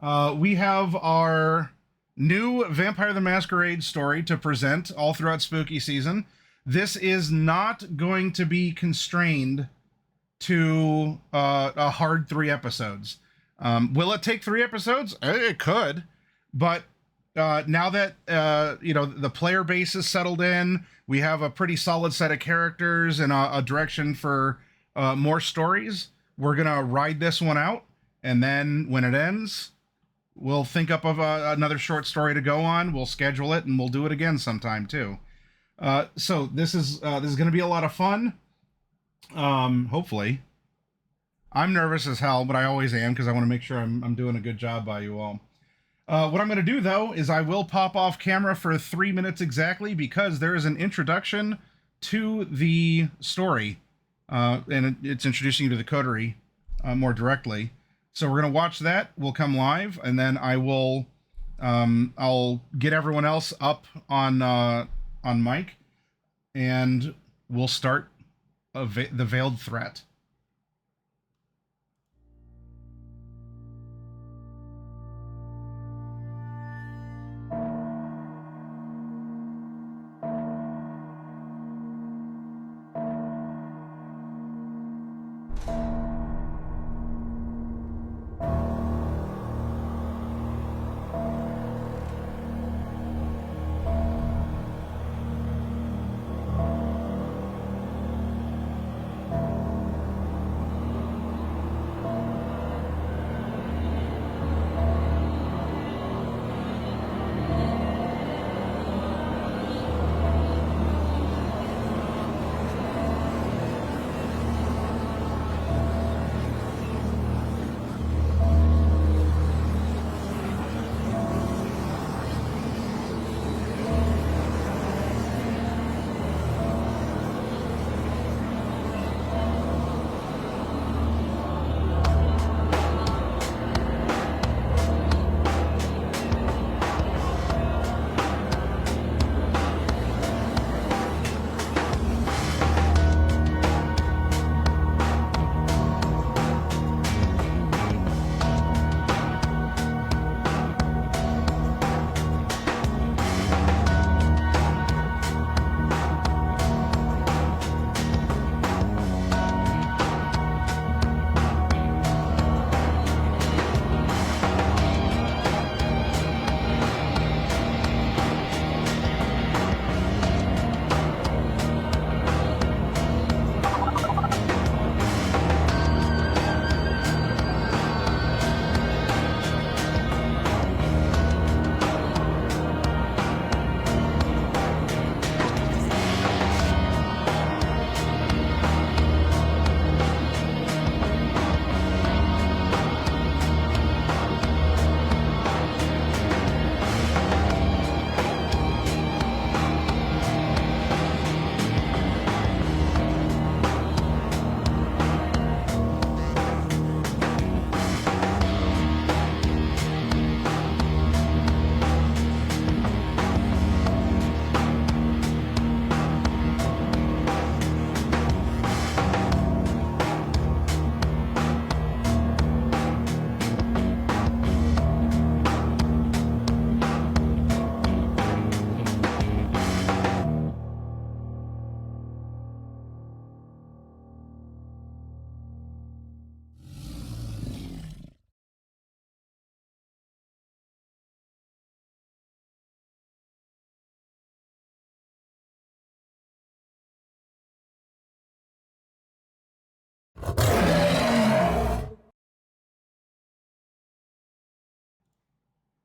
We have our new Vampire the Masquerade story to present all throughout spooky season. This is not going to be constrained to a hard 3 episodes. Will it take 3 episodes? It could, but now that the player base is settled in, we have a pretty solid set of characters and a direction for more stories. We're gonna ride this one out, and then when it ends, we'll think up of another short story to go on. We'll schedule it, and we'll do it again sometime too. So this is going to be a lot of fun. Hopefully, I'm nervous as hell, but I always am because I want to make sure I'm doing a good job by you all. What I'm going to do though is I will pop off camera for 3 minutes exactly because there is an introduction to the story, and it's introducing you to the coterie more directly. So we're going to watch that. We'll come live, and then I'll get everyone else up on mic, and we'll start the Veiled Threat.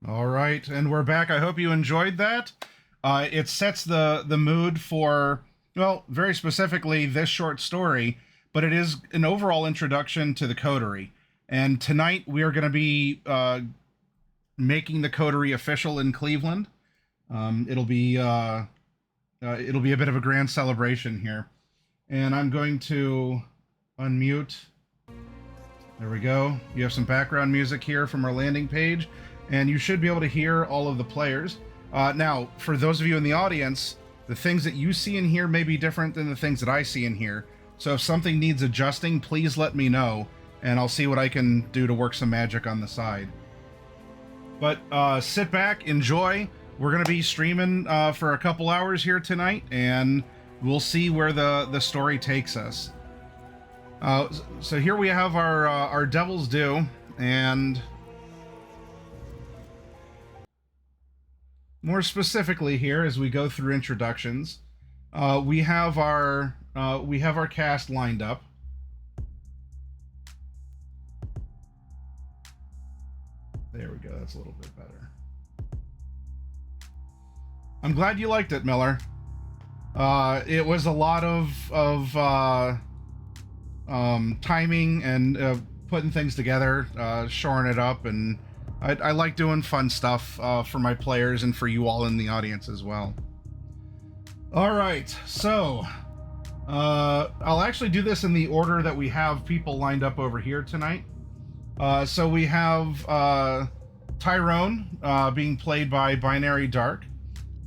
All right, and we're back. I hope you enjoyed that. It sets the mood for, well, very specifically this short story, but it is an overall introduction to the coterie. And tonight we are going to be making the coterie official in Cleveland. It'll be a bit of a grand celebration here, and I'm going to unmute. There we go. You have some background music here from our landing page, and you should be able to hear all of the players. Now, for those of you in the audience, the things that you see in here may be different than the things that I see in here. So if something needs adjusting, please let me know, and I'll see what I can do to work some magic on the side. But sit back, enjoy. We're going to be streaming for a couple hours here tonight, and we'll see where the story takes us. So here we have our Devil's Due, and more specifically here, as we go through introductions, we have our cast lined up. There we go. That's a little bit better. I'm glad you liked it, Miller. It was a lot of timing and putting things together, shoring it up, and I like doing fun stuff for my players and for you all in the audience as well. All right, so I'll actually do this in the order that we have people lined up over here tonight. So we have Tyrone being played by Binary Dark.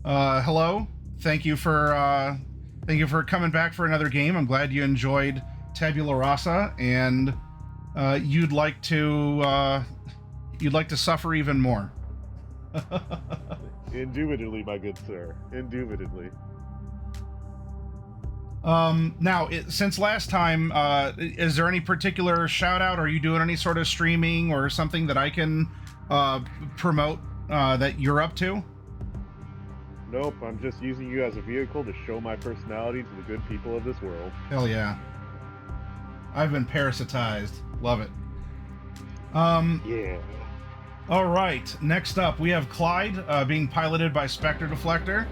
Hello, thank you for coming back for another game. I'm glad you enjoyed Tabula Rasa, and you'd like to suffer even more. Indubitably, my good sir. Indubitably. Now, since last time, is there any particular shout out? Are you doing any sort of streaming or something that I can promote that you're up to? Nope, I'm just using you as a vehicle to show my personality to the good people of this world. Hell yeah. I've been parasitized. Love it. Yeah. All right, next up, we have Clyde being piloted by Spectre Deflector,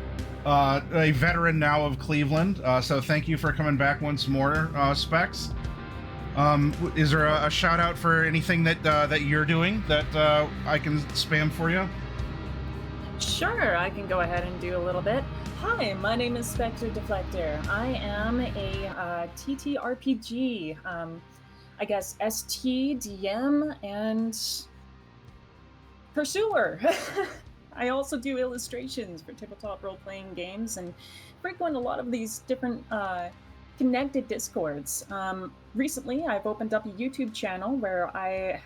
a veteran now of Cleveland. So thank you for coming back once more, Specs. Is there a shout out for anything that you're doing that I can spam for you? Sure, I can go ahead and do a little bit. Hi, my name is Spectre Deflector. I am a TTRPG, I guess ST, DM, and pursuer. I also do illustrations for tabletop role-playing games and frequent a lot of these different connected discords. Recently, I've opened up a YouTube channel where I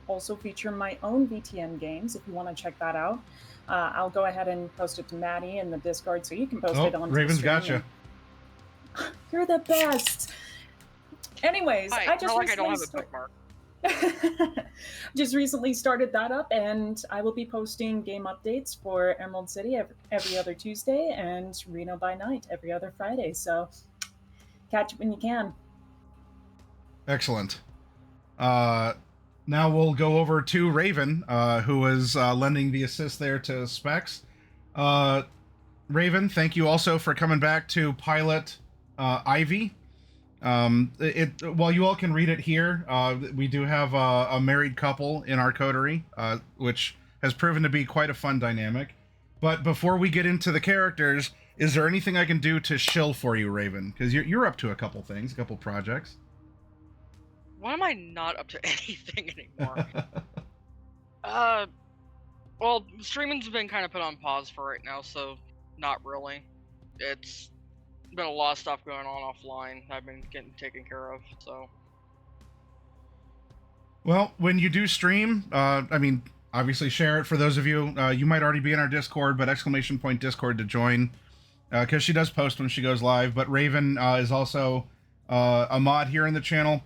also feature my own VTM games, if you want to check that out. I'll go ahead and post it to Maddie in the Discord so you can post it on Raven's gotcha. You're the best. Anyways, Hi, I just I don't have a bookmark. Just recently started that up, and I will be posting game updates for Emerald City every other Tuesday and Reno by Night every other Friday. So catch it when you can. Excellent. Now we'll go over to Raven, who is lending the assist there to Specs. Raven, thank you also for coming back to pilot Ivy. While you all can read it here, we do have a married couple in our coterie, which has proven to be quite a fun dynamic. But before we get into the characters, is there anything I can do to shill for you, Raven? Because you're up to a couple things, a couple projects. Why am I not up to anything anymore? Well, streaming's been kind of put on pause for right now, so not really. It's been a lot of stuff going on offline I've been getting taken care of, so. Well, when you do stream, I mean, obviously share it for those of you. You might already be in our Discord, but ! Discord to join, because she does post when she goes live. But Raven is also a mod here in the channel.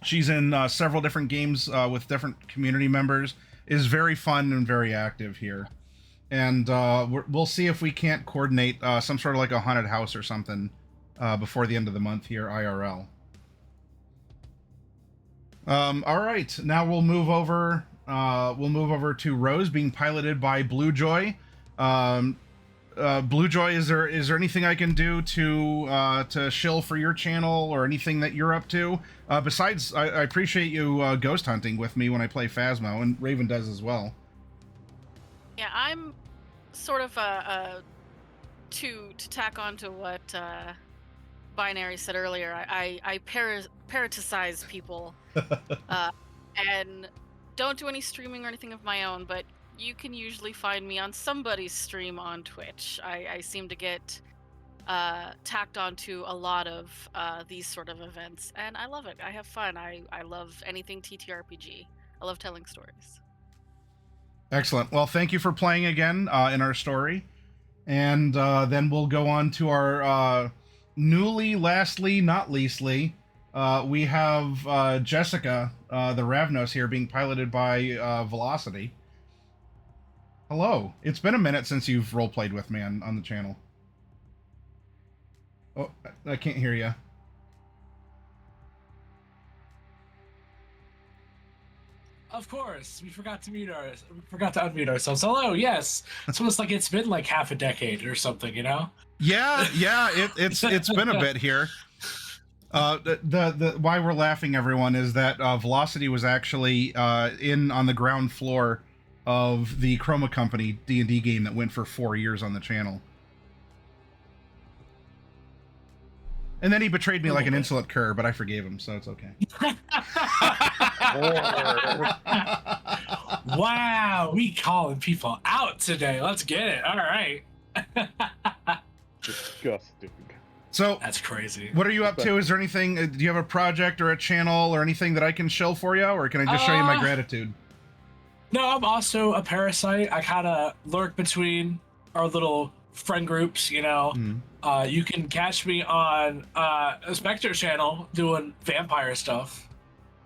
She's in several different games with different community members, is very fun and very active here. And we'll see if we can't coordinate some sort of like a haunted house or something before the end of the month here, IRL. All right, now we'll move over to Rose being piloted by Bluejoy. Bluejoy, is there anything I can do to shill for your channel or anything that you're up to? Besides, I appreciate you ghost hunting with me when I play Phasmo, and Raven does as well. Yeah, I'm sort of to tack on to what Binary said earlier. I parasitize people and don't do any streaming or anything of my own, but you can usually find me on somebody's stream on Twitch. I seem to get tacked onto a lot of these sort of events, and I love it. I have fun. I love anything TTRPG. I love telling stories. Excellent. Well, thank you for playing again in our story. And then we'll go on to our newly, lastly, not leastly. We have Jessica, the Ravnos here, being piloted by Velocity. Hello. It's been a minute since you've roleplayed with me on the channel. Oh, I can't hear you. Of course, we forgot to unmute ourselves. Hello, yes. It's almost like it's been like half a decade or something, you know? Yeah, it's been a bit here. The why we're laughing, everyone, is that Velocity was actually in on the ground floor of the Chroma Company D&D game that went for 4 years on the channel. And then he betrayed me like an insolent cur, but I forgave him, so it's okay. Wow, we calling people out today. Let's get it. All right. Disgusting. So that's crazy. What are you up to? Is there anything? Do you have a project or a channel or anything that I can shill for you, or can I just show you my gratitude? No, I'm also a parasite. I kind of lurk between our little friend groups, you know. You can catch me on a Spectre channel doing vampire stuff.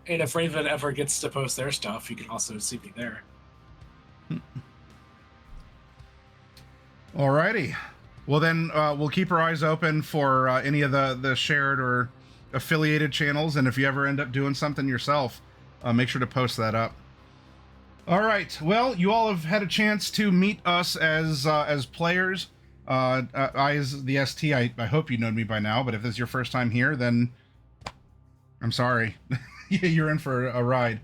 And if Raven ever gets to post their stuff, you can also see me there. Alrighty. Well, then we'll keep our eyes open for any of the shared or affiliated channels. And if you ever end up doing something yourself, make sure to post that up. All right. Well, you all have had a chance to meet us as players. I, as the ST, I hope you know me by now, but if this is your first time here, then I'm sorry. You're in for a ride.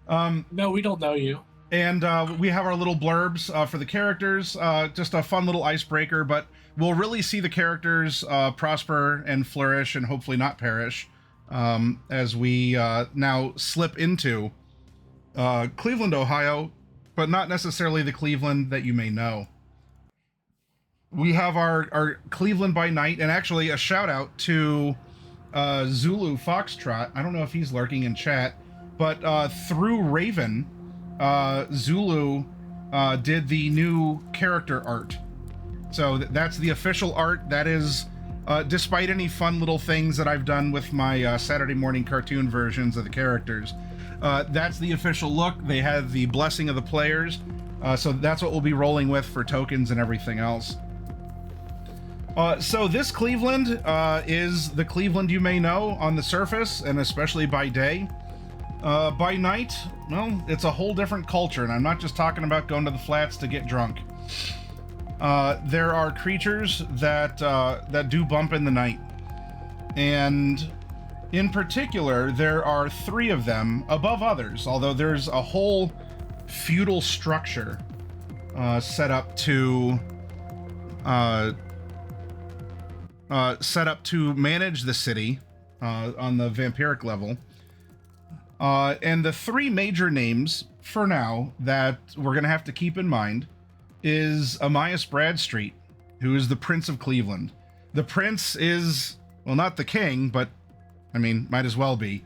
No, we don't know you. And we have our little blurbs for the characters, just a fun little icebreaker, but we'll really see the characters prosper and flourish and hopefully not perish as we now slip into Cleveland, Ohio, but not necessarily the Cleveland that you may know. We have our Cleveland by night, and actually a shout out to Zulu Foxtrot. I don't know if he's lurking in chat, but through Raven, Zulu did the new character art. So that's the official art. That is, despite any fun little things that I've done with my Saturday morning cartoon versions of the characters, that's the official look. They have the blessing of the players. So that's what we'll be rolling with for tokens and everything else. So this Cleveland is the Cleveland you may know on the surface, and especially by day. By night, well, it's a whole different culture, and I'm not just talking about going to the flats to get drunk. There are creatures that do bump in the night, and in particular, there are 3 of them above others, although there's a whole feudal structure set up to manage the city on the vampiric level. And the 3 major names for now that we're going to have to keep in mind is Amias Bradstreet, who is the Prince of Cleveland. The Prince is, well, not the king, but I mean, might as well be.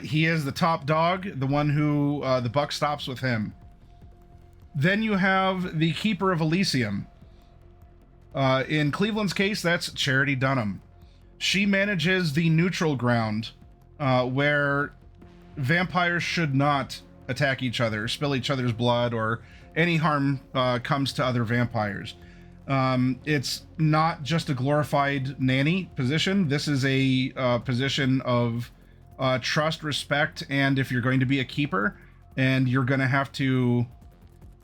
He is the top dog, the one who the buck stops with him. Then you have the Keeper of Elysium. In Cleveland's case, that's Charity Dunham. She manages the neutral ground, where vampires should not attack each other, spill each other's blood, or any harm comes to other vampires. It's not just a glorified nanny position. This is a position of trust, respect, and if you're going to be a keeper and you're going to have to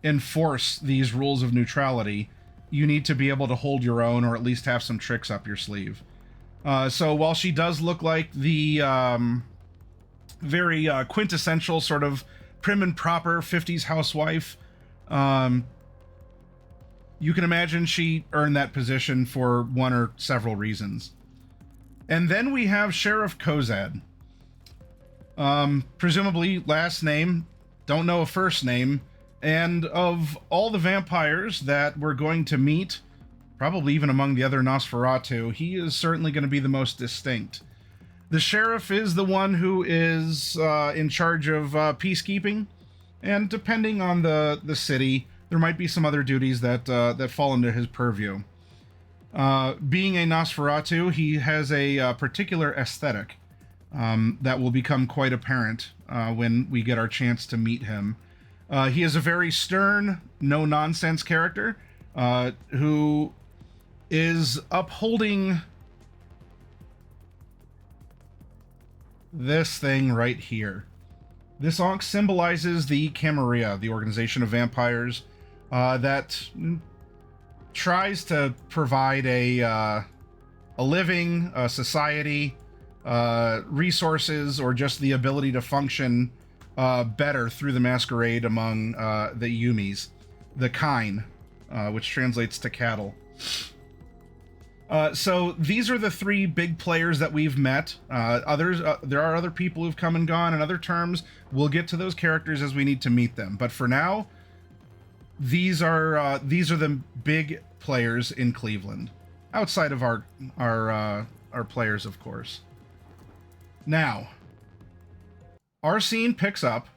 enforce these rules of neutrality, you need to be able to hold your own, or at least have some tricks up your sleeve. So while she does look like the very quintessential sort of prim and proper 50s housewife, you can imagine she earned that position for one or several reasons. And then we have Sheriff Kozad. Presumably last name, don't know a first name, and of all the vampires that we're going to meet, probably even among the other Nosferatu, he is certainly going to be the most distinct. The sheriff is the one who is in charge of peacekeeping and depending on the city, there might be some other duties that fall into his purview. Being a Nosferatu, he has a particular aesthetic that will become quite apparent when we get our chance to meet him. He is a very stern, no-nonsense character who is upholding this thing right here. This Ankh symbolizes the Camarilla, the organization of vampires that tries to provide a living, a society, resources, or just the ability to function better through the Masquerade among the Yumis, the Kine, which translates to cattle. So these are the three big players that we've met. There are other people who've come and gone in other terms. We'll get to those characters as we need to meet them. But for now, these are the big players in Cleveland, outside of our players, of course. Now, our scene picks up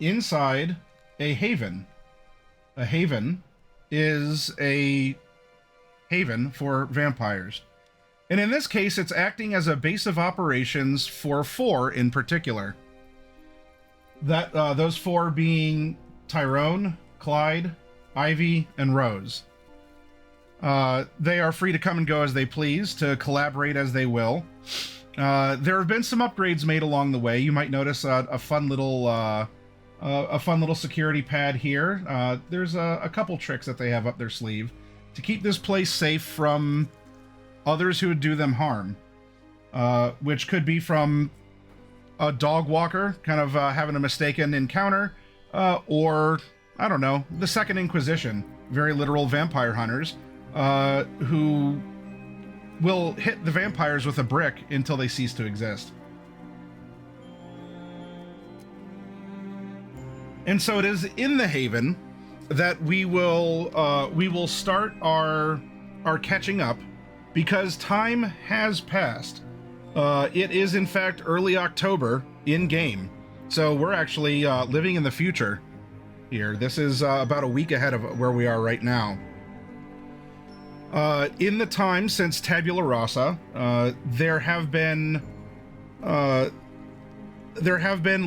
inside a haven. A haven is a haven for vampires. And in this case, it's acting as a base of operations for 4 in particular. That those 4 being Tyrone, Clyde, Ivy, and Rose. They are free to come and go as they please, to collaborate as they will. There have been some upgrades made along the way. You might notice a fun little security pad here. There's a couple tricks that they have up their sleeve to keep this place safe from others who would do them harm, which could be from a dog walker kind of having a mistaken encounter, or, I don't know, the Second Inquisition, very literal vampire hunters, who will hit the vampires with a brick until they cease to exist. And so it is in the Haven that we will start our catching up, because time has passed. It is in fact early October in game, so we're actually living in the future here. This is about a week ahead of where we are right now. In the time since Tabula Rasa, there have been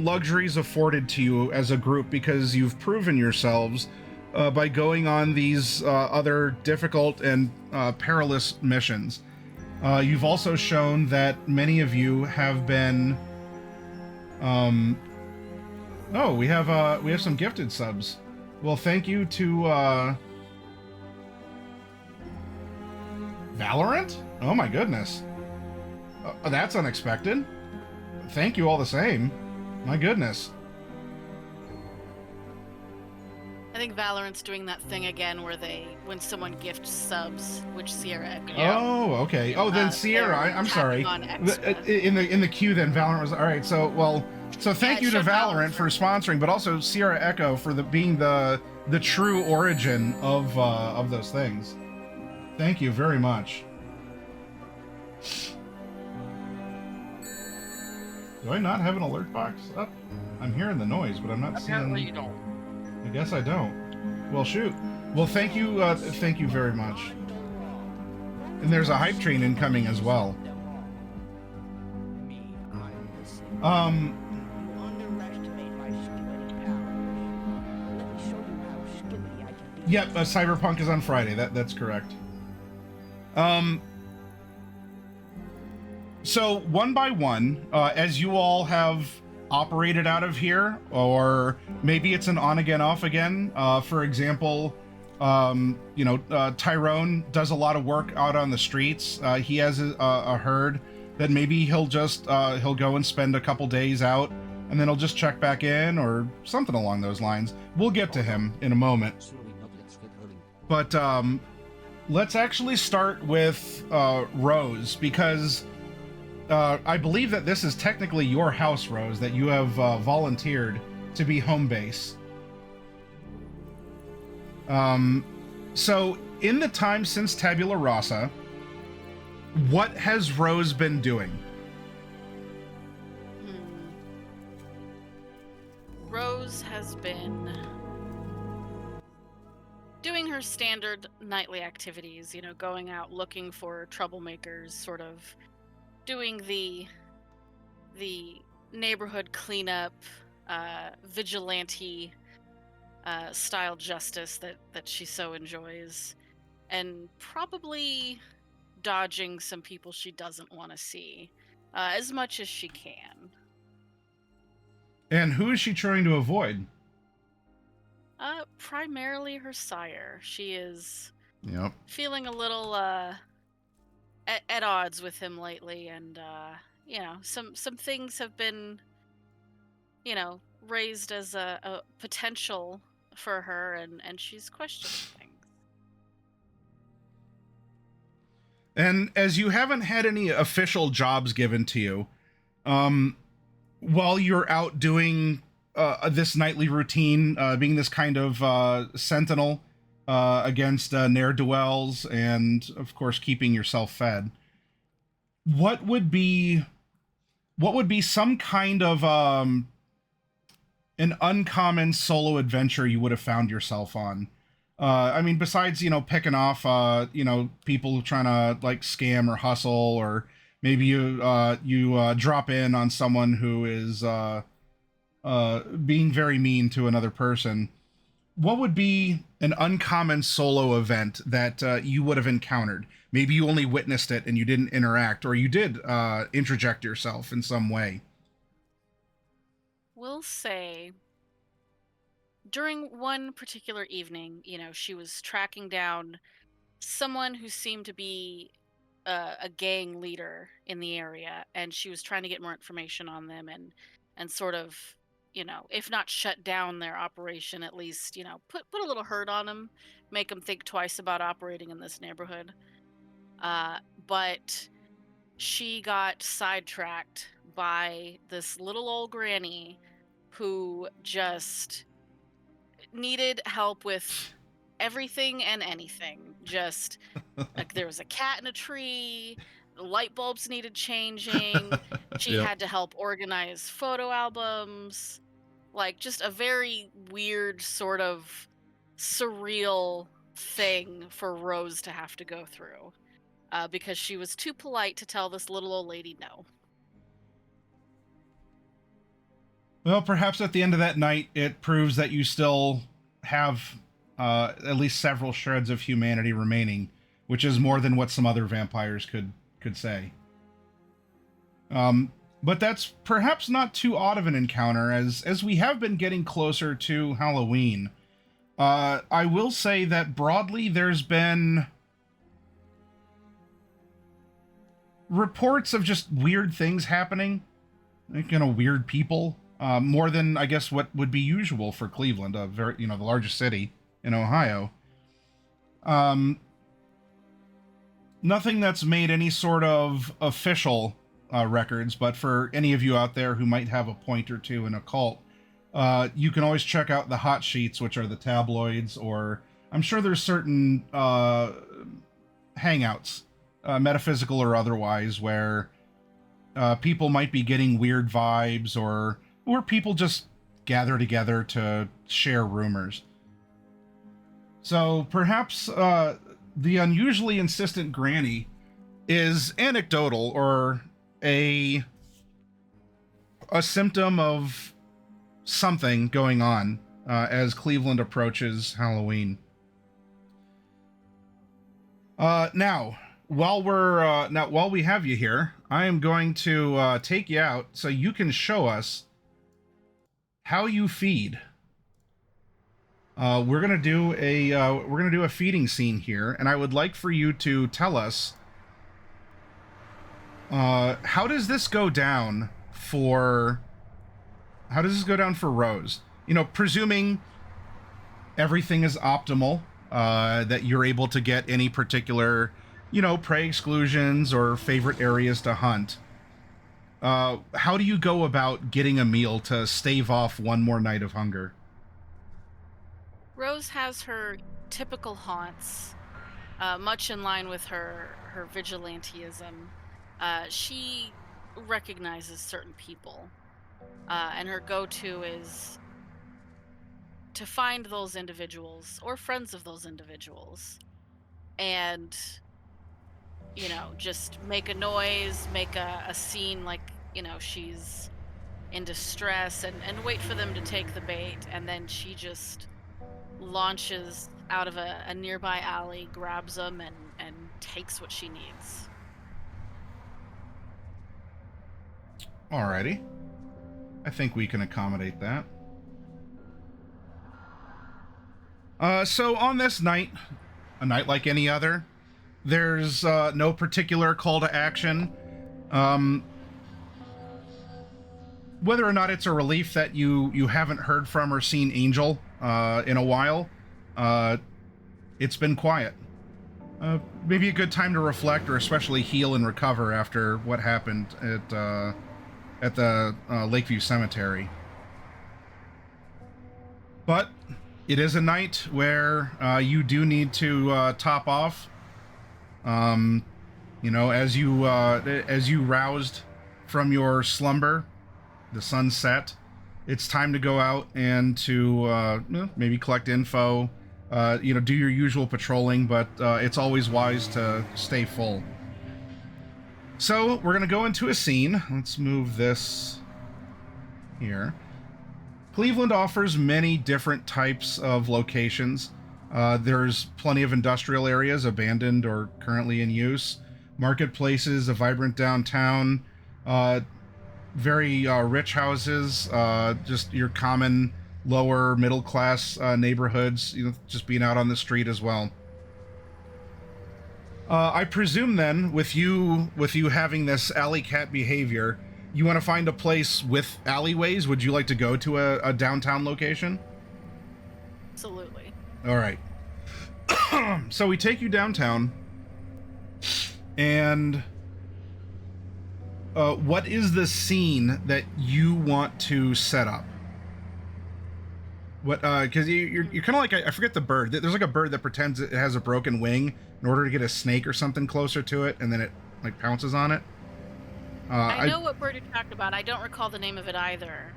luxuries afforded to you as a group because you've proven yourselves by going on these other difficult and perilous missions. You've also shown that many of you have been. Oh, we have some gifted subs. Well, thank you to Valorant. Oh my goodness, that's unexpected. Thank you all the same. My goodness. I think Valorant's doing that thing again where when someone gifts subs, which Sierra. Oh, okay. Oh, then Sierra. I'm sorry. In the queue, then Valorant was all right. So thank you to Valorant for sponsoring, but also Sierra Echo for being the true origin of those things. Thank you very much. Do I not have an alert box up? I'm hearing the noise, but I'm not seeing. Apparently you don't. I guess I don't. Well, shoot. Well, thank you very much. And there's a hype train incoming as well. Yep, Cyberpunk is on Friday. That's correct. So one by one, as you all have operated out of here, or maybe it's an on again, off again. For example, Tyrone does a lot of work out on the streets. He has a herd that maybe he'll go and spend a couple days out, and then he'll just check back in or something along those lines. We'll get to him in a moment. But let's actually start with Rose, because I believe that this is technically your house, Rose, that you have volunteered to be home base. So in the time since Tabula Rasa, what has Rose been doing? Rose has been doing her standard nightly activities, you know, going out looking for troublemakers, sort of doing the neighborhood cleanup, vigilante style justice that she so enjoys, and probably dodging some people she doesn't want to see as much as she can. And who is she trying to avoid? Primarily her sire. She is Yep. feeling a little at odds with him lately, and you know, some things have been, you know, raised as a potential for her, and she's questioning things. And as you haven't had any official jobs given to you, while you're out doing this nightly routine, being this kind of sentinel against ne'er-do-wells, and of course keeping yourself fed, what would be some kind of an uncommon solo adventure you would have found yourself on? I mean, besides, you know, picking off, you know, people trying to like scam or hustle, or maybe you drop in on someone who is being very mean to another person. What would be an uncommon solo event that you would have encountered? Maybe you only witnessed it and you didn't interact, or you did interject yourself in some way. We'll say during one particular evening, you know, she was tracking down someone who seemed to be a gang leader in the area, and she was trying to get more information on them, and sort of, you know, if not shut down their operation, at least, you know, put a little hurt on them, make them think twice about operating in this neighborhood. But she got sidetracked by this little old granny who just needed help with everything and anything. Just like there was a cat in a tree, the light bulbs needed changing, she Yep. had to help organize photo albums, like just a very weird sort of surreal thing for Rose to have to go through, because she was too polite to tell this little old lady no. Well, perhaps at the end of that night, it proves that you still have at least several shreds of humanity remaining, which is more than what some other vampires could say. But that's perhaps not too odd of an encounter, as we have been getting closer to Halloween. I will say that broadly, there's been reports of just weird things happening, like, you know, weird people. More than, I guess, what would be usual for Cleveland, the largest city in Ohio. Nothing that's made any sort of official records, but for any of you out there who might have a point or two in occult, you can always check out the hot sheets, which are the tabloids, or I'm sure there's certain hangouts, metaphysical or otherwise, where people might be getting weird vibes, or people just gather together to share rumors. So perhaps the unusually insistent granny is anecdotal, or a symptom of something going on as Cleveland approaches Halloween. Now, while we have you here, I am going to take you out so you can show us how you feed. We're gonna do a feeding scene here, and I would like for you to tell us how does this go down for Rose? You know, presuming everything is optimal, that you're able to get any particular, you know, prey exclusions or favorite areas to hunt. How do you go about getting a meal to stave off one more night of hunger? Rose has her typical haunts, much in line with her vigilantism. She recognizes certain people, and her go-to is to find those individuals or friends of those individuals, and just make a noise, make a scene, like she's in distress, and wait for them to take the bait, and then she just launches out of a nearby alley, grabs them, and takes what she needs. Alrighty. I think we can accommodate that. So on this night, a night like any other, there's no particular call to action. Whether or not it's a relief that you haven't heard from or seen Angel in a while, it's been quiet. Maybe a good time to reflect, or especially heal and recover after what happened at the Lakeview Cemetery. But it is a night where you do need to top off. As you roused from your slumber, the sun set. It's time to go out and to maybe collect info. Do your usual patrolling, but it's always wise to stay full. So we're gonna go into a scene. Let's move this here. Cleveland offers many different types of locations. There's plenty of industrial areas, abandoned or currently in use, marketplaces, a vibrant downtown, very rich houses, just your common lower middle class neighborhoods, just being out on the street as well. I presume then, with you having this alley cat behavior, you want to find a place with alleyways. Would you like to go to a downtown location? Absolutely. All right. So we take you downtown, and what is the scene that you want to set up? What? Because you're kind of like, I forget the bird. There's like a bird that pretends it has a broken wing in order to get a snake or something closer to it, and then it like pounces on it. I know what bird you're talking about. I don't recall the name of it either.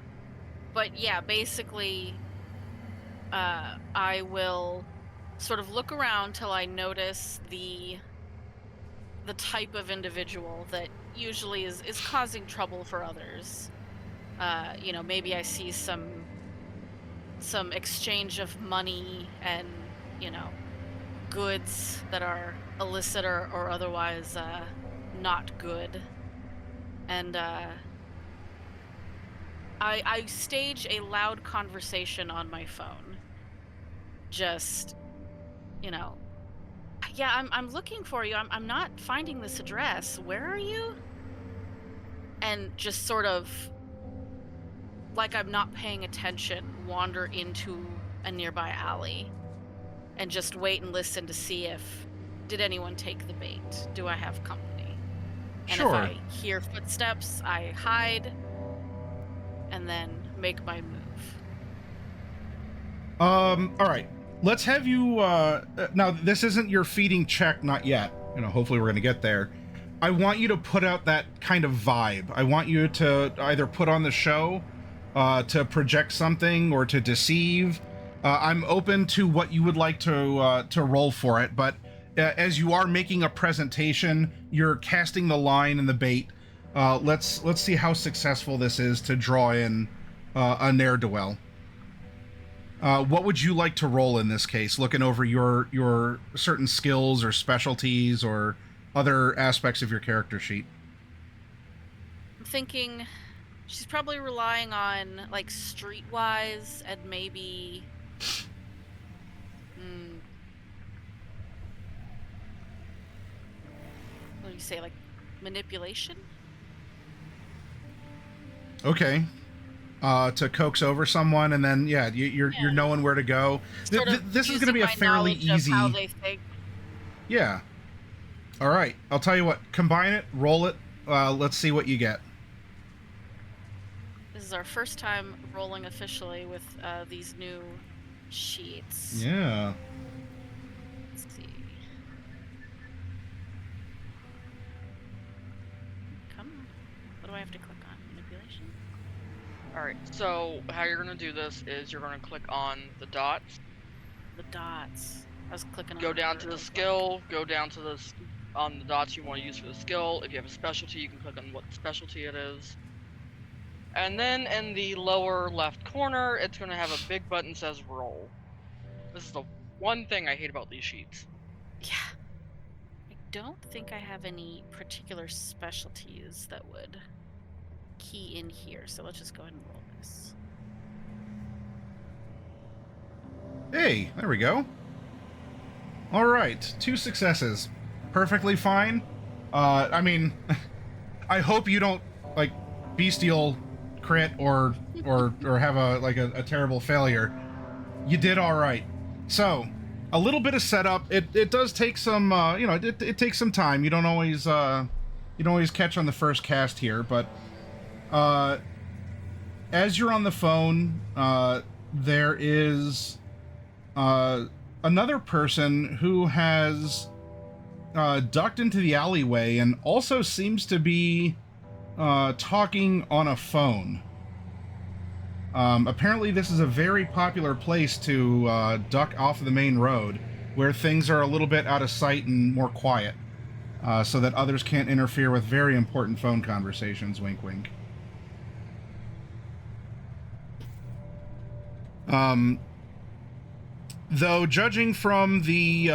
But yeah, basically, I will sort of look around till I notice the type of individual that usually is causing trouble for others. Maybe I see some exchange of money and goods that are illicit or otherwise not good. And I stage a loud conversation on my phone. Just, yeah, I'm looking for you. I'm not finding this address. Where are you? And just sort of, like I'm not paying attention, wander into a nearby alley and just wait and listen to see did anyone take the bait? Do I have company? And Sure. If I hear footsteps, I hide and then make my move. All right. Let's have you. Now, this isn't your feeding check, not yet. Hopefully we're gonna get there. I want you to put out that kind of vibe. I want you to either put on the show, to project something, or to deceive. I'm open to what you would like to roll for it, but as you are making a presentation, you're casting the line and the bait. Let's see how successful this is to draw in a ne'er-do-well. What would you like to roll in this case? Looking over your certain skills or specialties or other aspects of your character sheet. I'm thinking she's probably relying on like streetwise and maybe what do you say, like manipulation? Okay. To coax over someone, and then you're knowing where to go. This is going to be a fairly easy. How they think. Yeah. All right. I'll tell you what. Combine it. Roll it. Let's see what you get. This is our first time rolling officially with these new sheets. Yeah. Let's see. Come on. What do I have to click on? Manipulation? Alright, so how you're gonna do this is you're gonna click on the dots, The dots. I was clicking on go down her, to I the was like, skill, go down to on the dots you want to use for the skill. If you have a specialty, you can click on what specialty it is. And then in the lower left corner, it's gonna have a big button that says roll. This is the one thing I hate about these sheets. yeah. I don't think I have any particular specialties that would key in here, so let's just go ahead and roll this. Hey, there we go. All right, 2 successes. Perfectly fine. I mean, I hope you don't like bestial crit or have a terrible failure. You did all right. So, a little bit of setup. It does take some it takes some time. You don't always catch on the first cast here, but as you're on the phone, there is another person who has ducked into the alleyway and also seems to be talking on a phone. Apparently this is a very popular place to duck off of the main road, where things are a little bit out of sight and more quiet, so that others can't interfere with very important phone conversations. Wink, wink. Though judging from the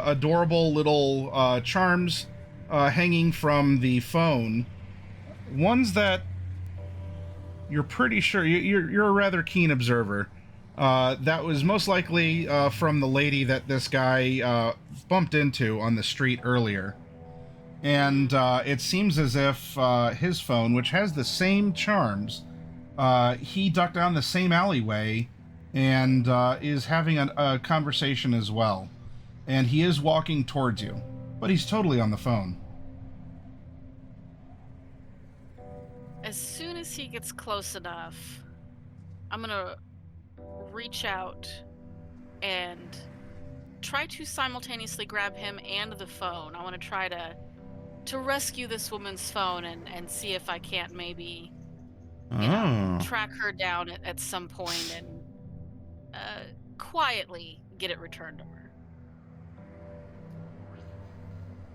adorable little charms hanging from the phone, ones that you're pretty sure you're a rather keen observer. That was most likely from the lady that this guy bumped into on the street earlier. And it seems as if his phone, which has the same charms, he ducked down the same alleyway and is having a conversation as well. And he is walking towards you, but he's totally on the phone. As soon as he gets close enough, I'm gonna reach out and try to simultaneously grab him and the phone. I want to try to rescue this woman's phone and see if I can't maybe track her down at some point and quietly get it returned to her.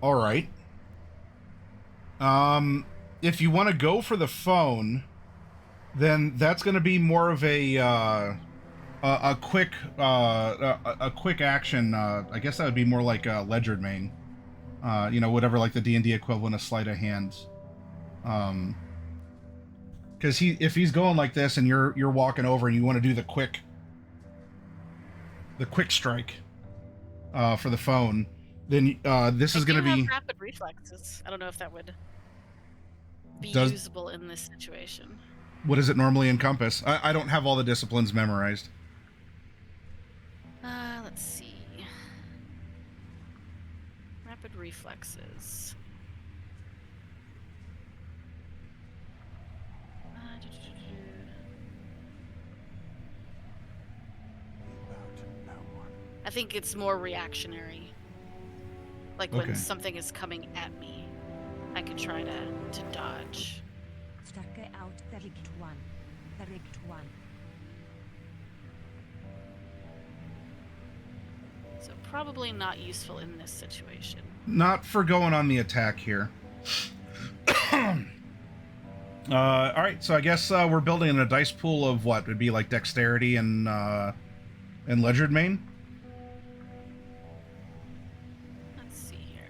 All right. If you want to go for the phone, then that's going to be more of a quick action. I guess that would be more like a Ledger main. Whatever, like the D&D equivalent of sleight of hand. Because if he's going like this and you're walking over and you want to do the quick strike for the phone, then this is going to be rapid reflexes. I don't know if that would be usable in this situation. What does it normally encompass? I don't have all the disciplines memorized. Let's see. Rapid reflexes. I think it's more reactionary. Like when something is coming at me, I can try to dodge. So probably not useful in this situation. Not for going on the attack here. All right, so I guess we're building in a dice pool of what would be like dexterity and Ledgered main. Let's see here.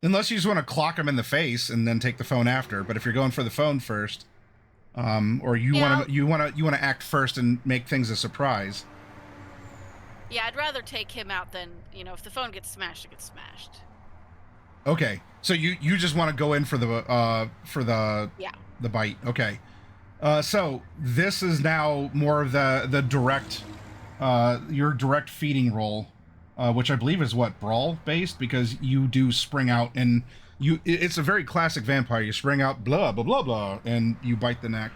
Unless you just want to clock him in the face and then take the phone after. But if you're going for the phone first, or you want to act first and make things a surprise. Yeah, I'd rather take him out than, if the phone gets smashed, it gets smashed. Okay, so you just want to go in for the bite. Okay, so this is now more of the direct your direct feeding roll, which I believe is what, brawl based, because you do spring out and it's a very classic vampire. You spring out, blah blah blah blah, and you bite the neck.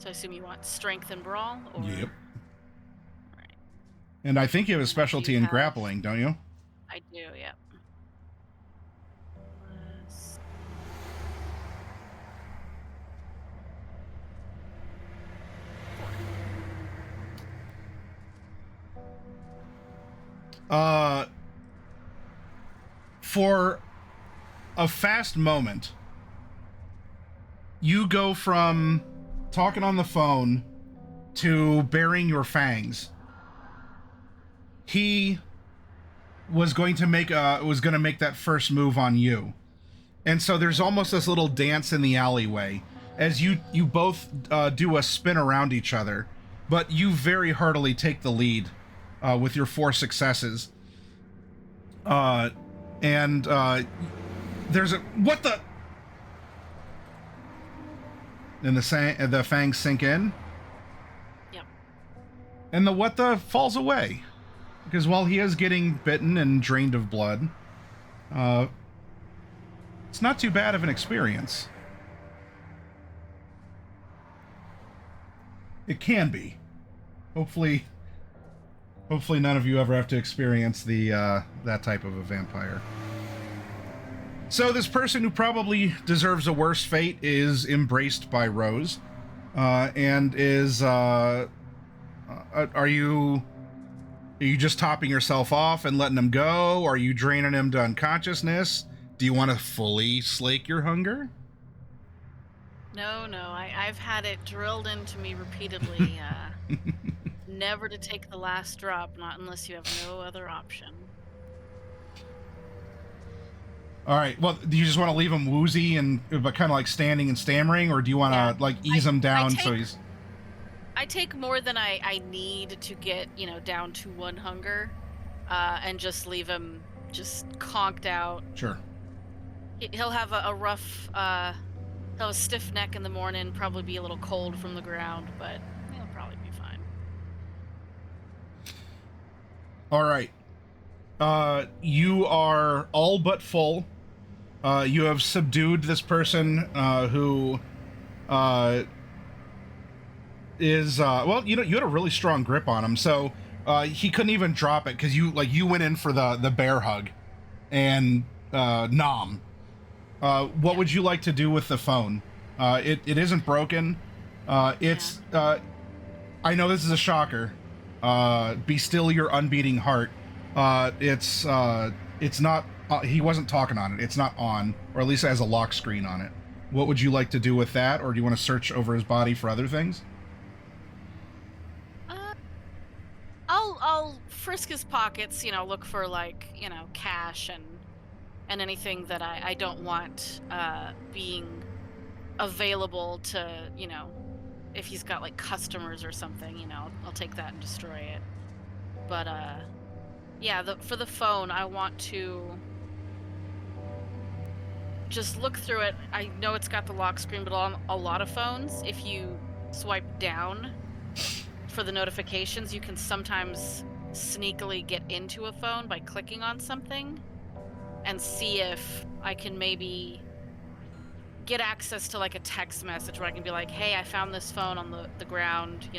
So I assume you want strength and brawl, or Yep. Right. And I think you have a And specialty you in have- grappling, don't you? I do, yep. Plus- For a fast moment, you go from talking on the phone to baring your fangs. He was going to make that first move on you. And so there's almost this little dance in the alleyway as you both do a spin around each other, but you very heartily take the lead with your 4 successes. And there's a what the, and the fangs sink in. Yep. And the what the falls away, because while he is getting bitten and drained of blood, it's not too bad of an experience. It can be. Hopefully none of you ever have to experience the that type of a vampire. So this person who probably deserves a worse fate is embraced by Rose, and is are you just topping yourself off and letting him go? Or are you draining him to unconsciousness? Do you want to fully slake your hunger? No, I've had it drilled into me repeatedly, never to take the last drop, not unless you have no other option. All right. Well, do you just want to leave him woozy and but kind of like standing and stammering, or do you want to like ease him down so he's? I take more than I need to get, down to 1 hunger, and just leave him just conked out. Sure. He'll have a rough, he'll have a stiff neck in the morning, probably be a little cold from the ground, but he'll probably be fine. All right. You are all but full. You have subdued this person who is well, you had a really strong grip on him, so he couldn't even drop it because you went in for the bear hug and nom. What would you like to do with the phone? It isn't broken. It's I know this is a shocker. Be still your unbeating heart. It's not. He wasn't talking on it. It's not on, or at least it has a lock screen on it. What would you like to do with that, or do you want to search over his body for other things? I'll frisk his pockets. Look for cash and anything that I don't want being available to if he's got like customers or something. I'll take that and destroy it. But yeah, for the phone, I want to just look through it. I know it's got the lock screen, but on a lot of phones, if you swipe down for the notifications, you can sometimes sneakily get into a phone by clicking on something and see if I can maybe get access to like a text message where I can be like, hey, I found this phone on the ground,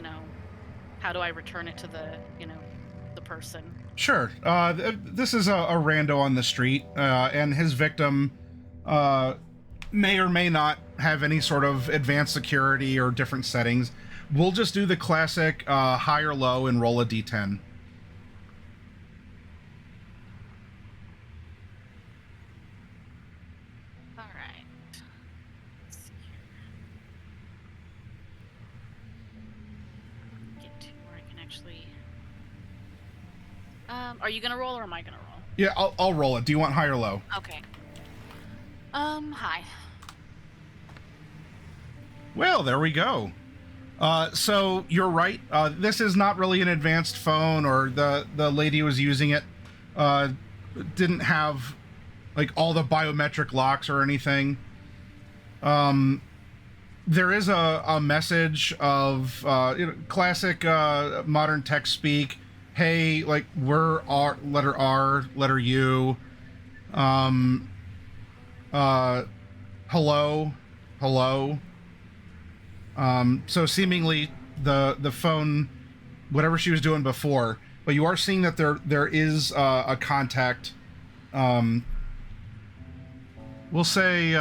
how do I return it to the person? Sure. This is a rando on the street, and his victim may or may not have any sort of advanced security or different settings. We'll just do the classic high or low and roll a d10. All right. Let's see here. Get to where I can actually. Are you gonna roll or am I gonna roll? Yeah, I'll roll it. Do you want high or low? Okay. High. Well, there we go. So you're right. This is not really an advanced phone, or the lady who was using it didn't have like all the biometric locks or anything. There is a message of classic modern tech speak. Hey, like we're letter R, letter U. Hello. So seemingly the phone, whatever she was doing before, but you are seeing that there is a contact. We'll say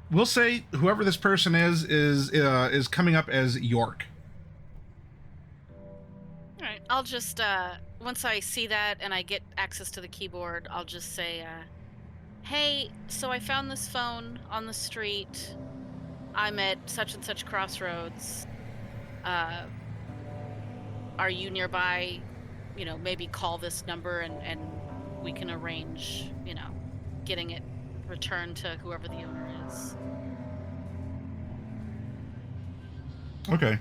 we'll say whoever this person is coming up as York. All right, I'll just once I see that and I get access to the keyboard, I'll just say, "Hey, so I found this phone on the street. I'm at such and such crossroads. Are you nearby? You know, maybe call this number and we can arrange, you know, getting it returned to whoever the owner is." Okay.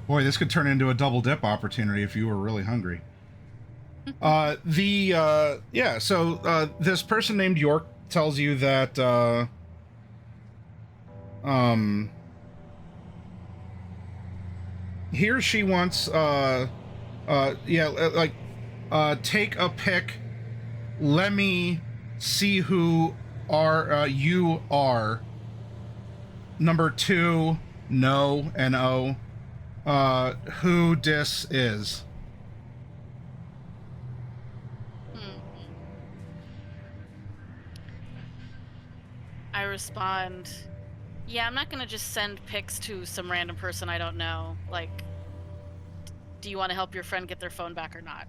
Boy, this could turn into a double dip opportunity if you were really hungry. So this person named York tells you that he or she wants take a pic. Let me see who you are. Number 2, no, N-O. Who dis is. I respond, "Yeah, I'm not gonna just send pics to some random person I don't know. Like, do you want to help your friend get their phone back or not?"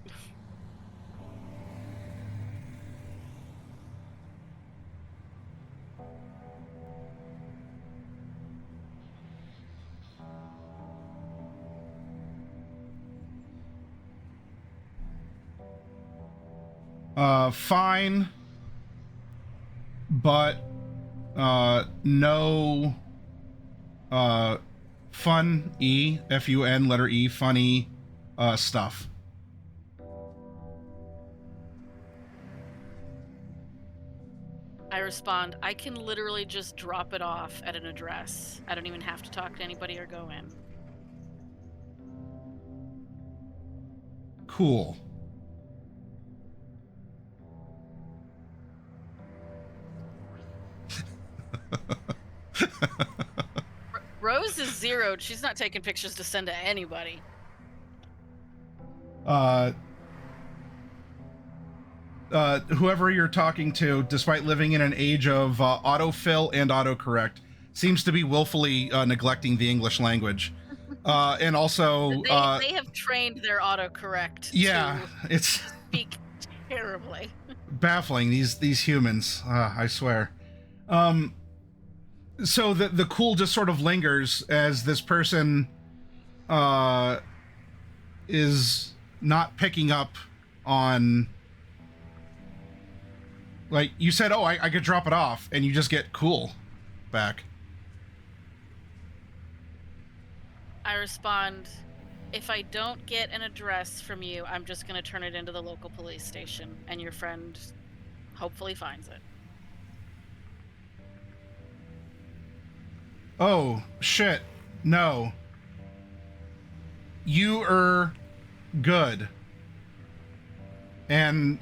Fine, but no fun F-U-N letter E funny stuff. I respond, "I can literally just drop it off at an address. I don't even have to talk to anybody or go in." Cool. Rose is zeroed. She's not taking pictures to send to anybody. Whoever you're talking to, despite living in an age of autofill and autocorrect, seems to be willfully neglecting the English language. And also... They have trained their autocorrect it's speak terribly. baffling, these humans, I swear. So the cool just sort of lingers as this person is not picking up on... Like, you said, oh, I could drop it off, and you just get cool back. I respond, "If I don't get an address from you, I'm just going to turn it into the local police station, and your friend hopefully finds it." Oh, shit. No. You are good. And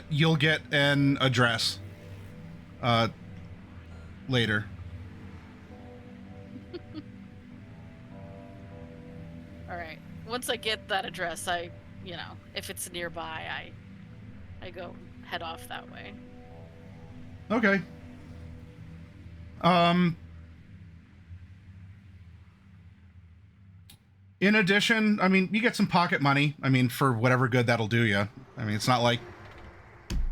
you'll get an address later. All right. Once I get that address, if it's nearby, I go head off that way. Okay. In addition, I mean, you get some pocket money. I mean, for whatever good that'll do you. I mean, it's not like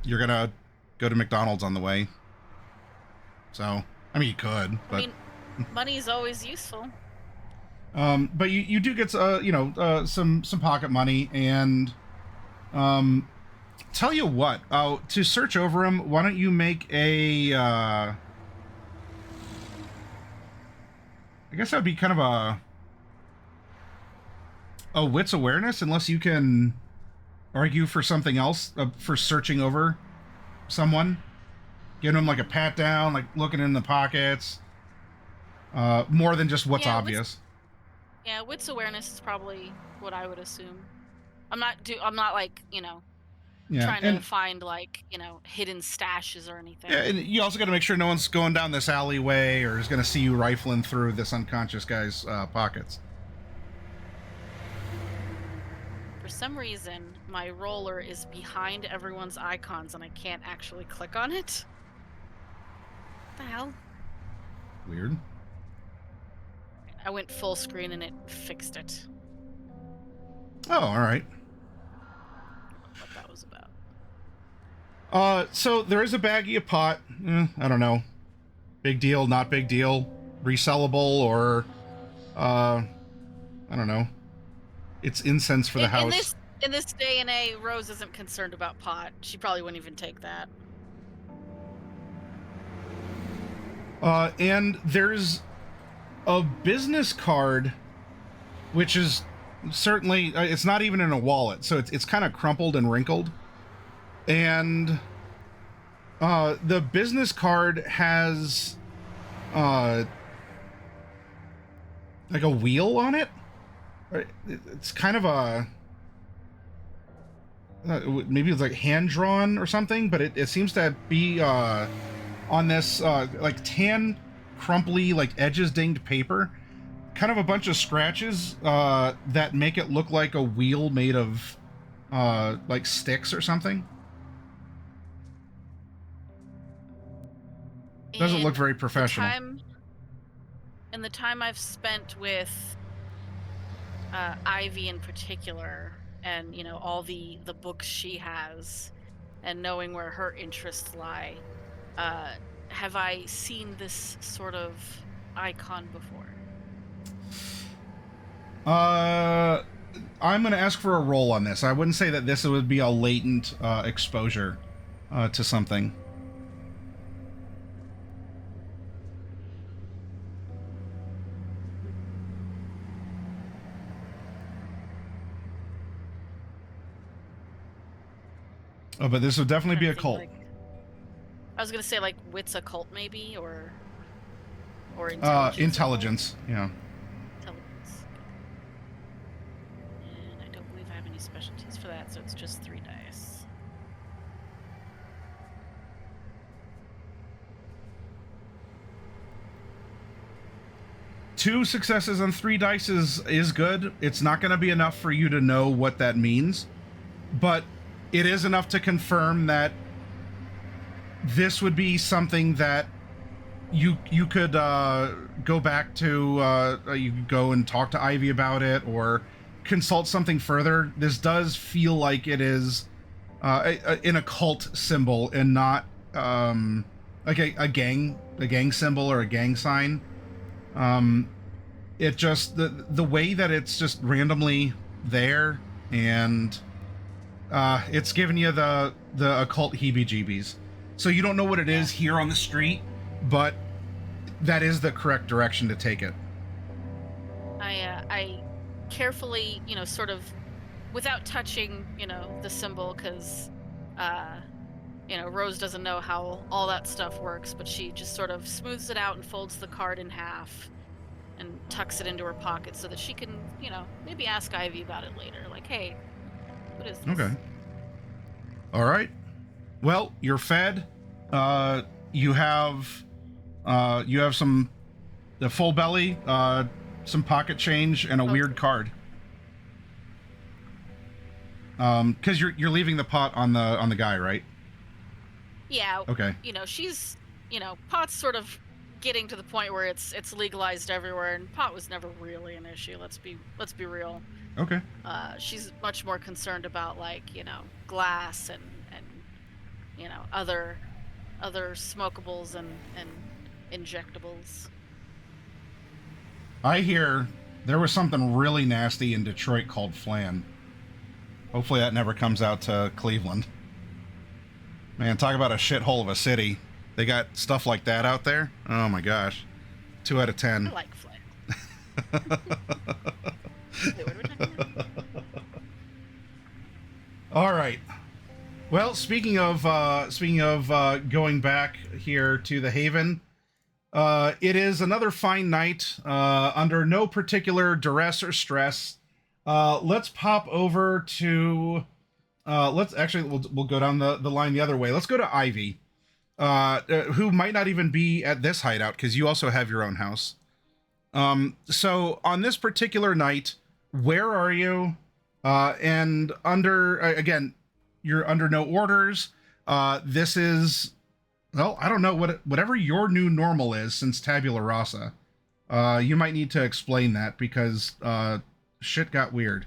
you're gonna go to McDonald's on the way. So, I mean, you could, but... I mean, money's always useful. But you do get, some pocket money, and tell you what, to search over him, why don't you make a, I guess that would be kind of a wits awareness, unless you can argue for something else, for searching over someone. Giving him like a pat down, like looking in the pockets. More than just what's obvious. Yeah, wits awareness is probably what I would assume. I'm not like, Yeah, trying to and find like, hidden stashes or anything. yeah, and you also got to make sure no one's going down this alleyway or is going to see you rifling through this unconscious guy's pockets. For some reason, my roller is behind everyone's icons and I can't actually click on it. What the hell? Weird. I went full screen and it fixed it. Oh, all right. What that was about. So there is a baggie of pot. I don't know. Big deal, not big deal. Resellable or, I don't know. It's incense for the house. In this day and age, Rose isn't concerned about pot. She probably wouldn't even take that. And there's a business card, which is certainly, it's not even in a wallet, so it's kind of crumpled and wrinkled. And the business card has like a wheel on it. It's kind of a maybe it's like hand drawn or something, but it seems to be on this like tan, crumply, like edges dinged paper. Kind of a bunch of scratches that make it look like a wheel made of like sticks or something. Doesn't look very professional. And the time I've spent with Ivy in particular, and all the books she has, and knowing where her interests lie, have I seen this sort of icon before? I'm going to ask for a roll on this. I wouldn't say that this would be a latent exposure to something. Oh, but this would definitely be a cult. I was gonna say like wits occult maybe, or intelligence. Intelligence, yeah. Intelligence. And I don't believe I have any specialties for that, so it's just 3 dice. Two successes on 3 dice is good. It's not going to be enough for you to know what that means, but it is enough to confirm that this would be something that you could go back to. You could go and talk to Ivy about it or consult something further. This does feel like it is an occult symbol and not like a gang symbol or a gang sign. It just the way that it's just randomly there, and it's giving you the occult heebie-jeebies. So you don't know what it is here on the street, but that is the correct direction to take it. I carefully, sort of, without touching, the symbol, because, Rose doesn't know how all that stuff works, but she just sort of smooths it out and folds the card in half and tucks it into her pocket so that she can, maybe ask Ivy about it later. Like, hey, what is this? Okay. All right. Well, you're fed. You have some the full belly, some pocket change, and a weird card. Because you're leaving the pot on the guy, right? Yeah. Okay. She's, pot's sort of getting to the point where it's legalized everywhere, and pot was never really an issue. Let's be real. Okay. She's much more concerned about glass and other smokables and injectables. I hear there was something really nasty in Detroit called flan. Hopefully that never comes out to Cleveland. Man, talk about a shithole of a city. They got stuff like that out there? Oh my gosh. 2 out of 10. I like flan. Wait, what are we talking about? All right. Well, speaking of going back here to the Haven, It is another fine night, under no particular duress or stress. Let's pop over to. We'll go down the line the other way. Let's go to Ivy, who might not even be at this hideout because you also have your own house. So on this particular night, where are you? And under again, you're under no orders. This is, well, I don't know whatever your new normal is since Tabula Rasa. You might need to explain that because shit got weird.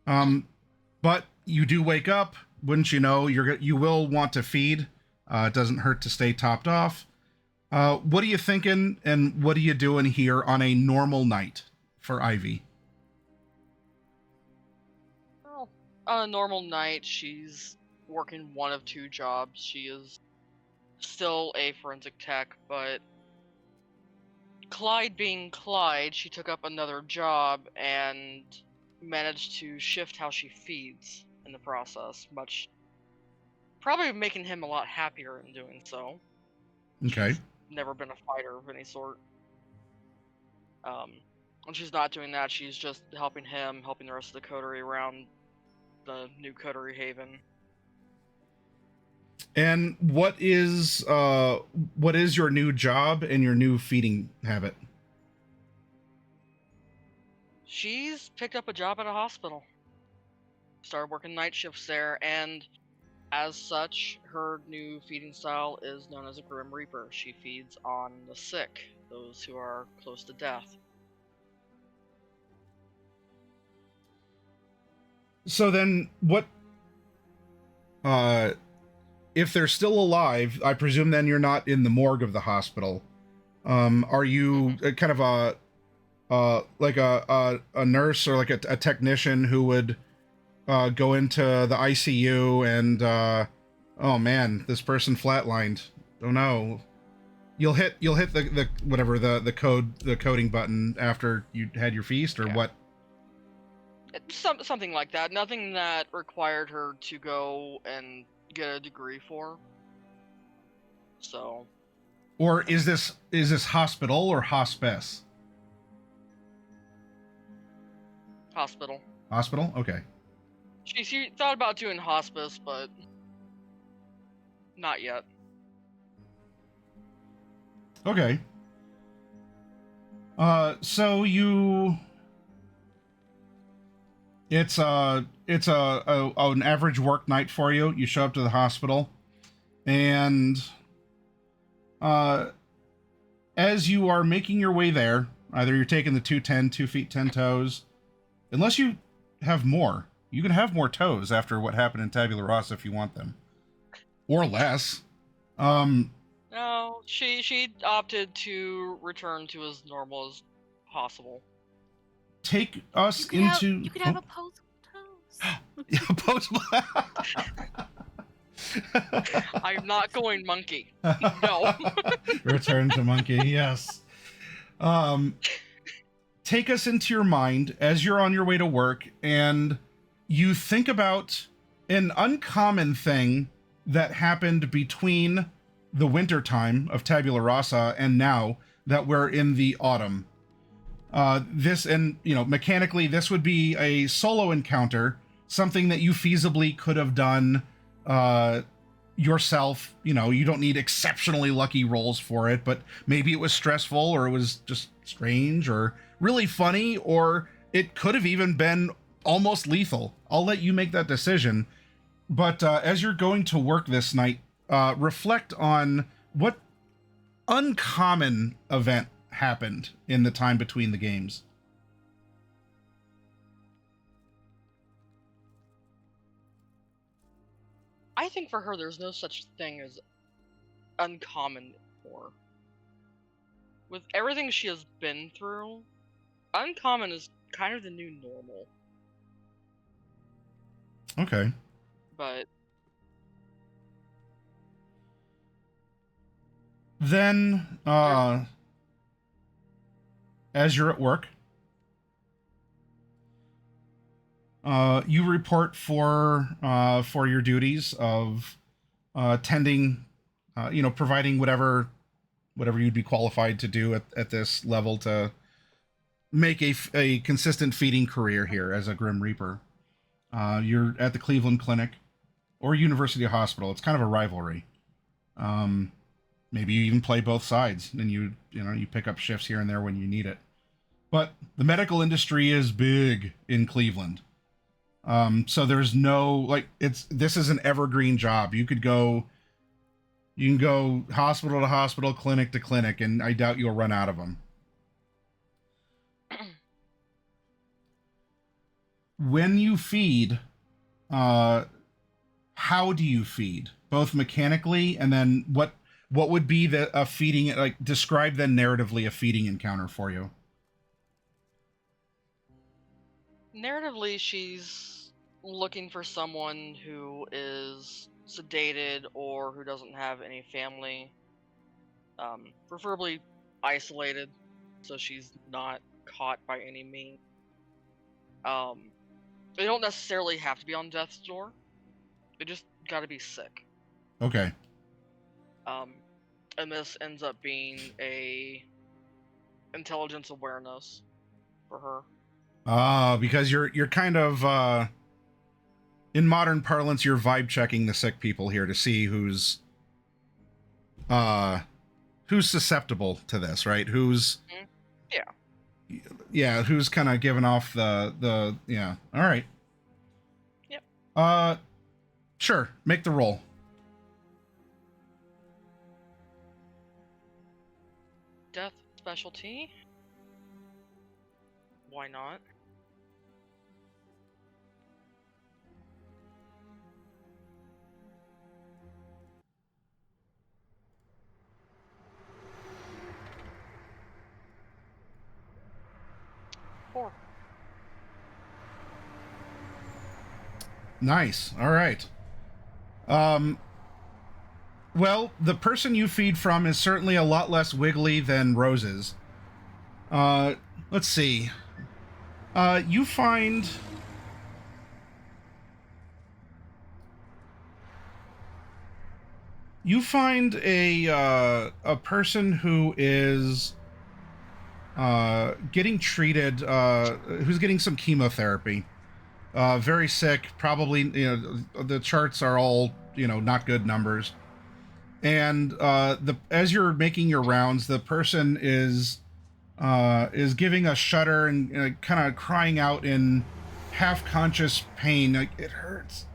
But you do wake up, wouldn't you know? You will want to feed. It doesn't hurt to stay topped off. What are you thinking, and what are you doing here on a normal night for Ivy? Well, on a normal night, she's working one of two jobs. She is still a forensic tech, but Clyde being Clyde, she took up another job and managed to shift how she feeds in the process, probably making him a lot happier in doing so. Okay. She's never been a fighter of any sort. When she's not doing that, she's just helping him, helping the rest of the coterie around the new coterie haven. And what is your new job and your new feeding habit? She's picked up a job at a hospital. Started working night shifts there, and as such, her new feeding style is known as a Grim Reaper. She feeds on the sick, those who are close to death. So then, what? If they're still alive, I presume then you're not in the morgue of the hospital. Are you kind of a nurse or like a technician who would go into the ICU and oh man, this person flatlined. Oh no. You'll hit the whatever the coding button after you had your feast, or what? Something like that. Nothing that required her to go and get a degree for. So. Or is this hospital or hospice? Hospital. Hospital? Okay. She thought about doing hospice, but not yet. Okay. So it's an average work night for you. You show up to the hospital, and as you are making your way there, either you're taking the 210, 2 feet 10 toes, unless you have more. You can have more toes after what happened in Tabula Rasa if you want them, or less. No, she opted to return to as normal as possible. Take us into. You could have opposable toes. Opposable. I'm not going monkey. No. Return to monkey. Yes. Take us into your mind as you're on your way to work, and you think about an uncommon thing that happened between the winter time of Tabula Rasa and now that we're in the autumn. Mechanically, this would be a solo encounter, something that you feasibly could have done yourself. You don't need exceptionally lucky rolls for it, but maybe it was stressful, or it was just strange, or really funny, or it could have even been almost lethal. I'll let you make that decision. But as you're going to work this night, reflect on what uncommon event happened in the time between the games. I think for her, there's no such thing as uncommon for. With everything she has been through, uncommon is kind of the new normal. Okay. But then, as you're at work, you report for your duties of tending, providing whatever whatever you'd be qualified to do at this level to make a consistent feeding career here as a Grim Reaper. You're at the Cleveland Clinic or University Hospital. It's kind of a rivalry. Maybe you even play both sides, and you pick up shifts here and there when you need it. But the medical industry is big in Cleveland. So there's no, this is an evergreen job. You can go hospital to hospital, clinic to clinic, and I doubt you'll run out of them. When you feed, how do you feed? Both mechanically, and then what would be a feeding, describe then narratively a feeding encounter for you? Narratively, she's looking for someone who is sedated or who doesn't have any family, preferably isolated, so she's not caught by any means. They don't necessarily have to be on death's door. They just gotta be sick. Okay. And this ends up being a intelligence awareness for her. Because you're kind of in modern parlance, you're vibe checking the sick people here to see who's susceptible to this, right? Who's who's kind of giving off the yeah. All right. Yep. Sure. Make the roll. Death specialty. Why not? Four. Nice. All right. Well, the person you feed from is certainly a lot less wiggly than Rose's. Let's see. You find a person who is getting treated, who's getting some chemotherapy. Very sick, probably, the charts are all, not good numbers. And as you're making your rounds, the person is giving a shudder and kind of crying out in half-conscious pain, like, it hurts.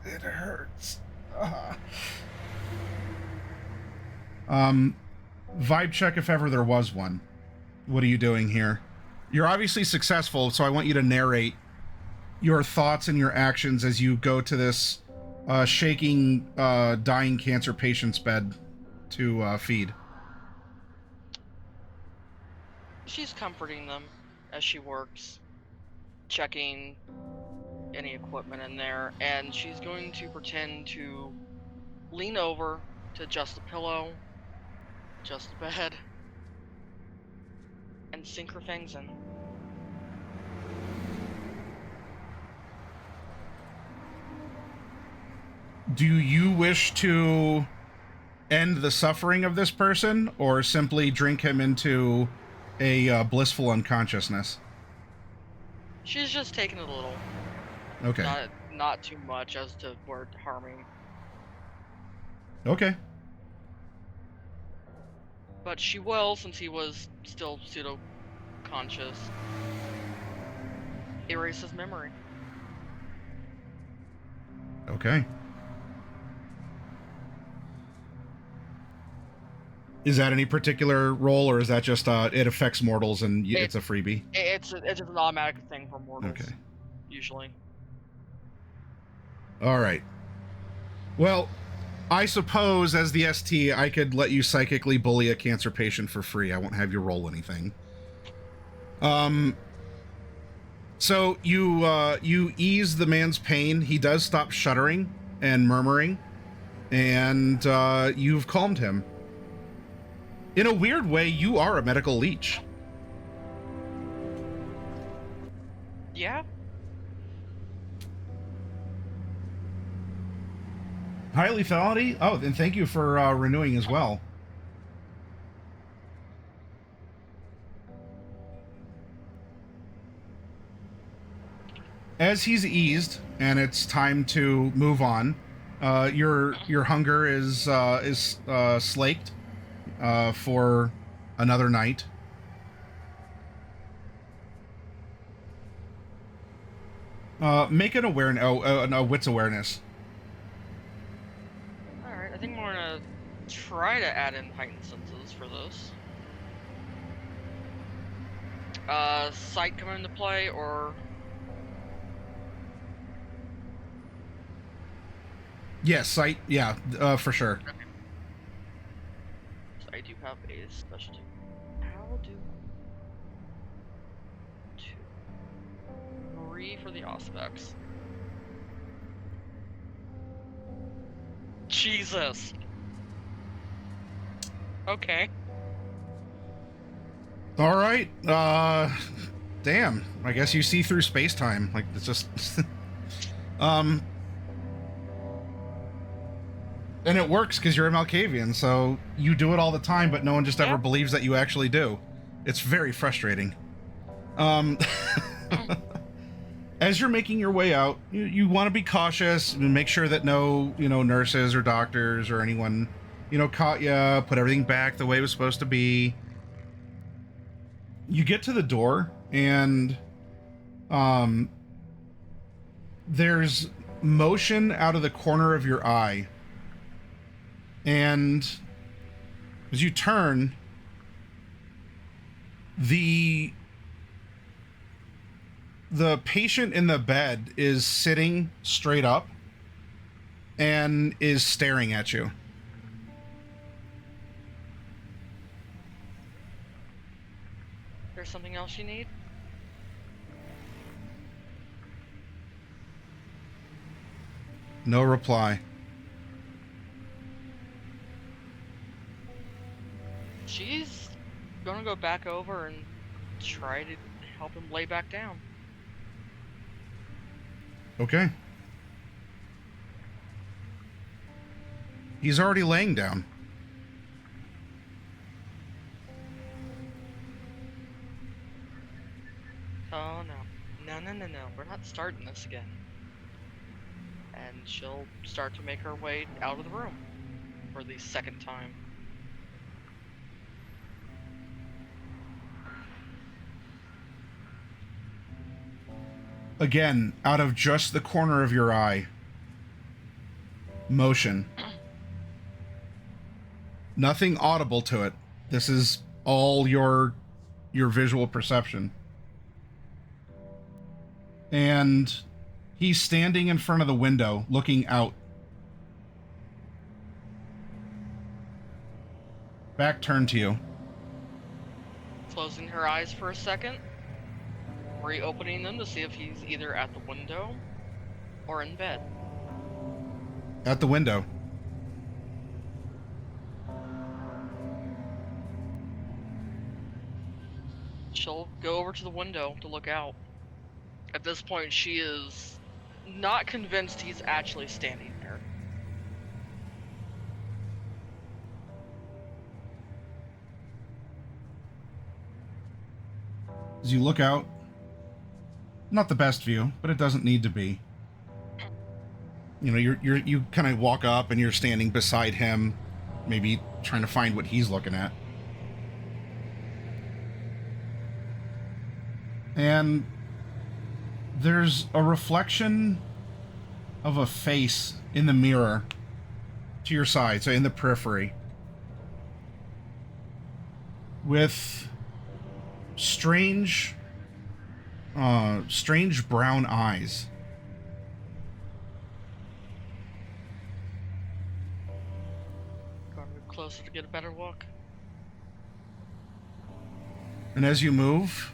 Vibe check if ever there was one. What are you doing here? You're obviously successful, so I want you to narrate your thoughts and your actions as you go to this shaking, dying cancer patient's bed to feed. She's comforting them as she works, checking any equipment in there, and she's going to pretend to lean over to adjust the pillow, adjust the bed, and sink her fangs in. Do you wish to end the suffering of this person, or simply drink him into a blissful unconsciousness? She's just taking it a little. Okay. Not too much as to where harming. Okay. But she will, since he was still pseudo-conscious, erase his memory. Okay. Is that any particular role, or is that just it affects mortals and it's a freebie? It's just an automatic thing for mortals. Okay. Usually. All right. Well, I suppose as the ST, I could let you psychically bully a cancer patient for free. I won't have you roll anything. So you ease the man's pain. He does stop shuddering and murmuring, and you've calmed him. In a weird way, you are a medical leech. Yeah. High lethality? Oh, then thank you for renewing as well. as he's eased and it's time to move on, your hunger is slaked for another night. Make an awareness, a wits awareness. All right, I think we're gonna try to add in heightened senses for this. Sight come into play, or Yes, sight. Yeah, for sure. okay. So I do have a specialty. How do 2, 3 for the Auspex? Jesus. Okay. All right. Damn. I guess you see through space-time. Like, it's just... And it works because you're a Malkavian, so you do it all the time, but no one just ever believes that you actually do. It's very frustrating. As you're making your way out, you want to be cautious and make sure that no, nurses or doctors or anyone, caught you, put everything back the way it was supposed to be. You get to the door, and there's motion out of the corner of your eye. And as you turn, the patient in the bed is sitting straight up and is staring at you. There's something else you need? No reply. She's gonna go back over and try to help him lay back down. Okay. He's already laying down. Oh no. No. We're not starting this again. And she'll start to make her way out of the room for the second time. Again, out of just the corner of your eye. Motion. Nothing audible to it. This is all your visual perception. And he's standing in front of the window, looking out. Back turned to you. Closing her eyes for a second. Reopening them to see if he's either at the window or in bed. At the window. She'll go over to the window to look out. At this point, she is not convinced he's actually standing there. As you look out, not the best view, but it doesn't need to be. You kind of walk up and you're standing beside him, maybe trying to find what he's looking at. And there's a reflection of a face in the mirror to your side, so in the periphery, with strange brown eyes. Gotta move closer to get a better look. And as you move,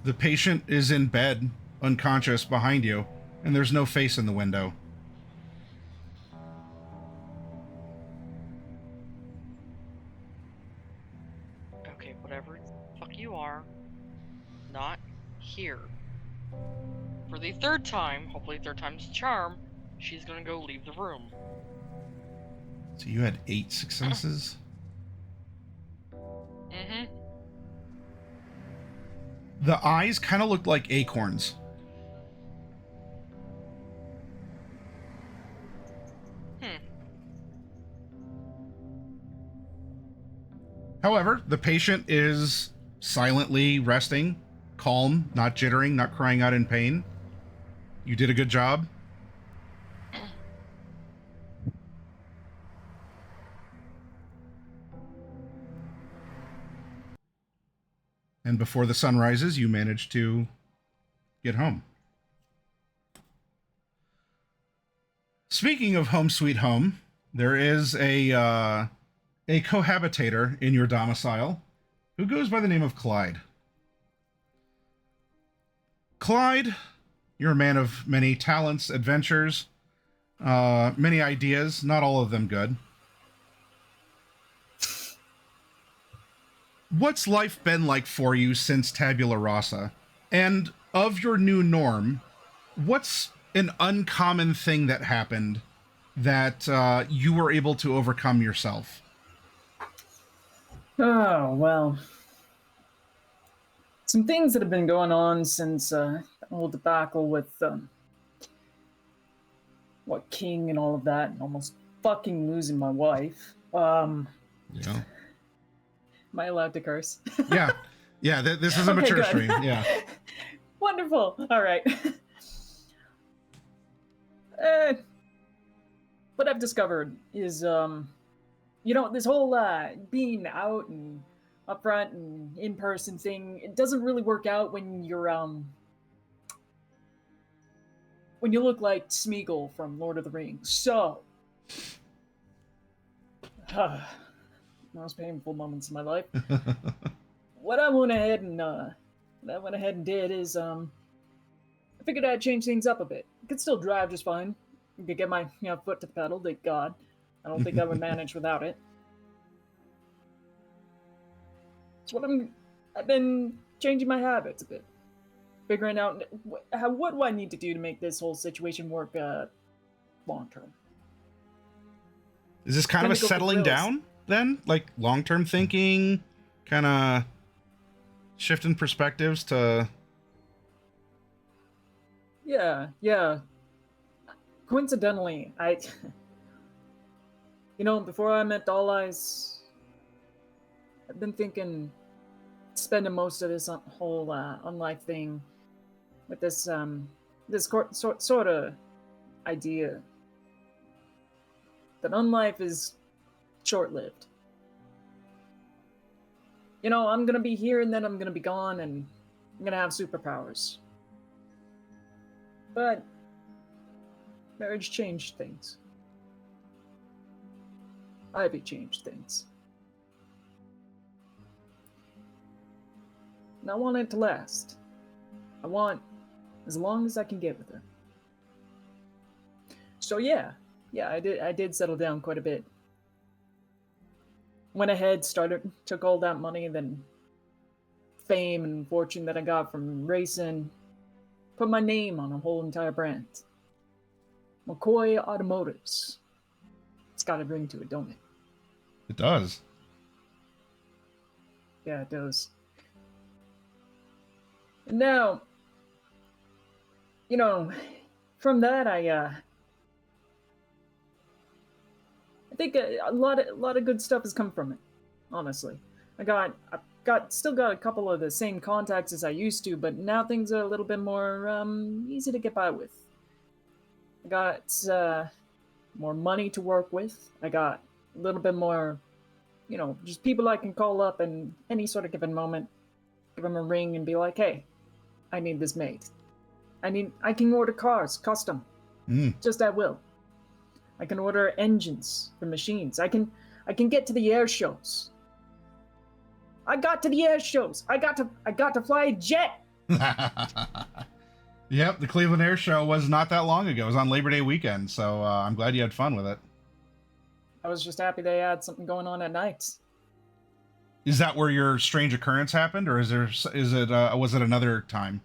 the patient is in bed, unconscious, behind you, and there's no face in the window. Okay, whatever the fuck you are, not here. For the third time, hopefully third time's the charm, she's gonna go leave the room. So you had 8 successes? Mm-hmm. The eyes kind of looked like acorns. However, the patient is silently resting, calm, not jittering, not crying out in pain. You did a good job. And before the sun rises, you manage to get home. Speaking of home sweet home, there is a cohabitator in your domicile who goes by the name of Clyde. Clyde, you're a man of many talents, adventures, many ideas, not all of them good. What's life been like for you since Tabula Rasa? And of your new norm, what's an uncommon thing that happened that you were able to overcome yourself? Oh, well. Some things that have been going on since the whole debacle with King and all of that, and almost fucking losing my wife. Yeah. Am I allowed to curse? Yeah. Yeah, this is a mature good. stream. Yeah. Wonderful. All right. What I've discovered is, this whole being out and upfront and in-person thing, it doesn't really work out when you're, when you look like Smeagol from Lord of the Rings. So, most painful moments of my life. What I went ahead and did is, I figured I'd change things up a bit. I could still drive just fine. I could get my foot to the pedal, thank God. I don't think I would manage without it. So I've been changing my habits a bit. Figuring out what do I need to do to make this whole situation work long term. Is this kind of a settling down then? Like long-term thinking, kind of shifting perspectives to... Yeah. Coincidentally, before I met All Eyes, I've been thinking, spending most of this whole unlife thing with this sort of idea that unlife is short-lived. I'm gonna be here and then I'm gonna be gone and I'm gonna have superpowers. But marriage changed things. Ivy changed things. And I want it to last. I want as long as I can get with her. So yeah, I did settle down quite a bit. Went ahead, took all that money, then fame and fortune that I got from racing, put my name on a whole entire brand. McCoy Automotives. It's got a ring to it, don't it? It does. Yeah, it does. And now, from that, I think a lot of good stuff has come from it. Honestly, I've still got a couple of the same contacts as I used to, but now things are a little bit more easy to get by with. I got more money to work with. I got a little bit more, just people I can call up in any sort of given moment, give them a ring and be like, hey, I need this made. I can order cars, custom, just at will. I can order engines for machines. I can get to the air shows. I got to the air shows. I got to fly a jet. Yep, the Cleveland Air Show was not that long ago. It was on Labor Day weekend, so I'm glad you had fun with it. I was just happy they had something going on at night. Is that where your strange occurrence happened, or was it another time?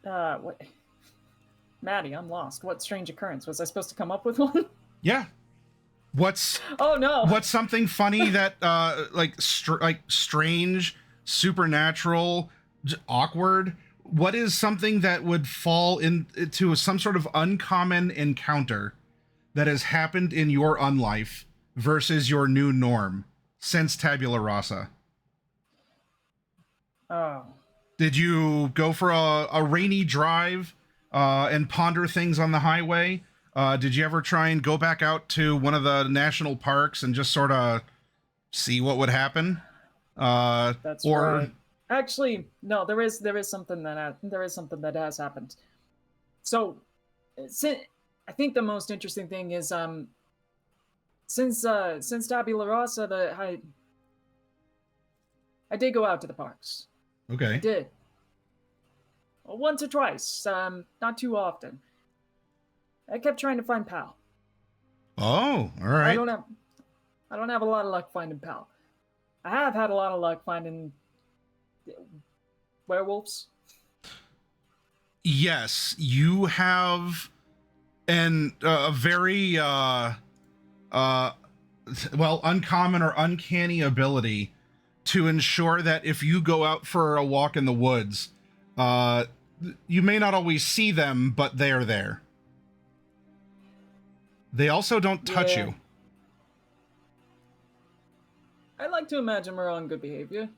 What? Maddie, I'm lost. What strange occurrence? Was I supposed to come up with one? Yeah. Oh no! What's something funny that like strange, supernatural, awkward? What is something that would fall into some sort of uncommon encounter that has happened in your unlife versus your new norm since Tabula Rasa? Oh. Did you go for a rainy drive and ponder things on the highway? Did you ever try and go back out to one of the national parks and just sort of see what would happen? That's right. Actually, no. There is something that has happened. So, I think the most interesting thing is since Tabula Rasa, I did go out to the parks. Okay. I did. Well, once or twice, not too often. I kept trying to find Pal. Oh, all right. I don't have a lot of luck finding Pal. I have had a lot of luck finding werewolves. Yes, you have a very uncommon or uncanny ability to ensure that if you go out for a walk in the woods, you may not always see them, but they are there. They also don't touch you. I like to imagine we're on good behavior.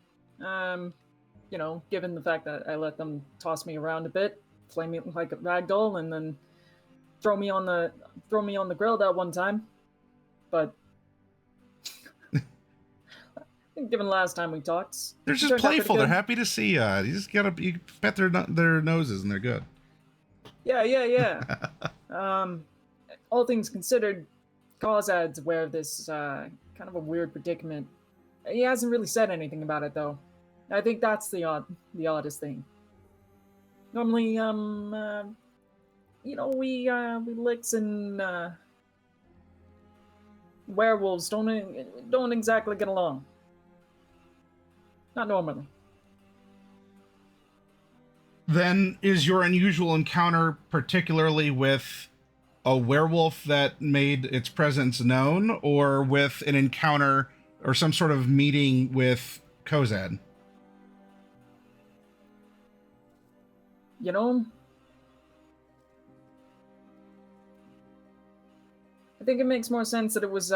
Given the fact that I let them toss me around a bit, flame me like a ragdoll, and then throw me on the grill that one time. But given last time we talked, they're just playful. They're happy to see you. You just you pet their noses and they're good. Yeah. All things considered, Causad's aware of this kind of a weird predicament. He hasn't really said anything about it though. I think that's the oddest thing. Normally, we licks and werewolves don't exactly get along. Not normally. Then is your unusual encounter particularly with a werewolf that made its presence known, or with an encounter or some sort of meeting with Kozad? I think it makes more sense that it was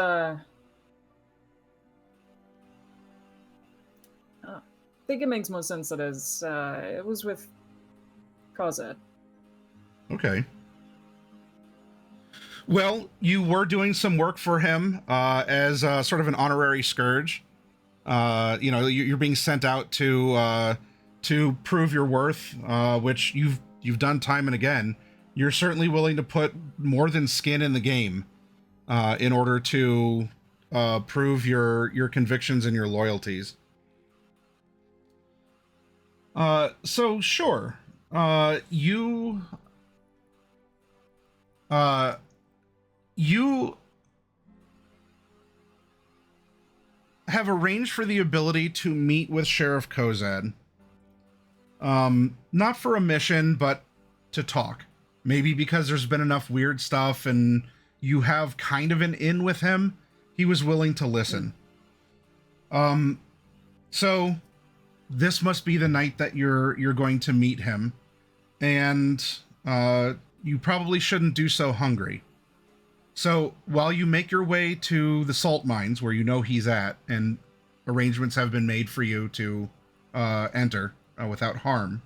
it was with Kozad. Okay. Well, you were doing some work for him as sort of an honorary scourge. You're being sent out to prove your worth, which you've done time and again. You're certainly willing to put more than skin in the game in order to prove your convictions and your loyalties. So sure, you have arranged for the ability to meet with Sheriff Kozad. Not for a mission, but to talk. Maybe because there's been enough weird stuff and you have kind of an in with him, he was willing to listen. So this must be the night that you're going to meet him, and you probably shouldn't do so hungry. So while you make your way to the salt mines where you know he's at, and arrangements have been made for you to enter without harm,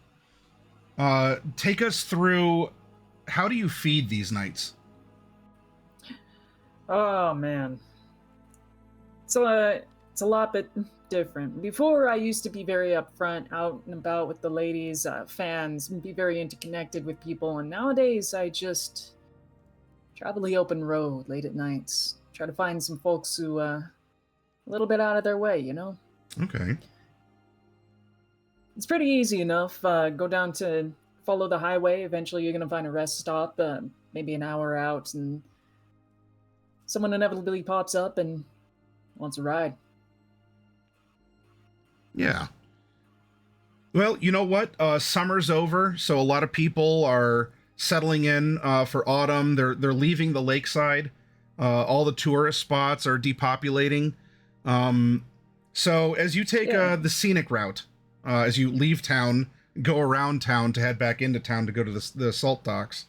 take us through, how do you feed these nights? Oh man, it's a lot bit different. Before, I used to be very upfront, out and about with the ladies, fans, and be very interconnected with people. And nowadays, I just travel the open road late at nights, try to find some folks who a little bit out of their way, Okay. It's pretty easy enough. Go down to follow the highway. Eventually, you're gonna find a rest stop, maybe an hour out, and someone inevitably pops up and wants a ride. Yeah. Well, you know what? Summer's over, so a lot of people are settling in for autumn. They're leaving the lakeside. All the tourist spots are depopulating. So as you take the scenic route, as you leave town, go around town to head back into town to go to the salt docks.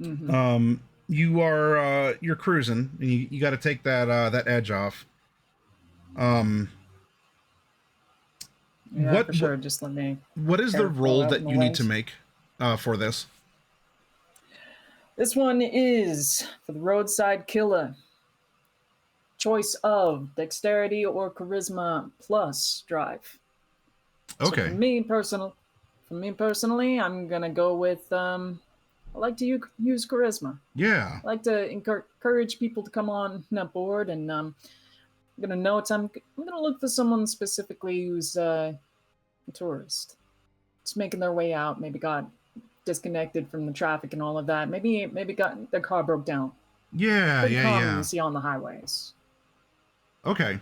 Mm-hmm. You're cruising, and you got to take that edge off. Yeah, for sure. Just let me. What is the roll that you need to make for this? This one is for the roadside killer. Choice of dexterity or charisma plus drive. Okay. So for me personally, I'm gonna go with I like to use charisma. Yeah. I like to encourage people to come on board, and I'm gonna look for someone specifically who's a tourist. Just making their way out, maybe got disconnected from the traffic and all of that. Maybe got their car broke down. Yeah, Pretty common yeah. you see on the highways. Okay.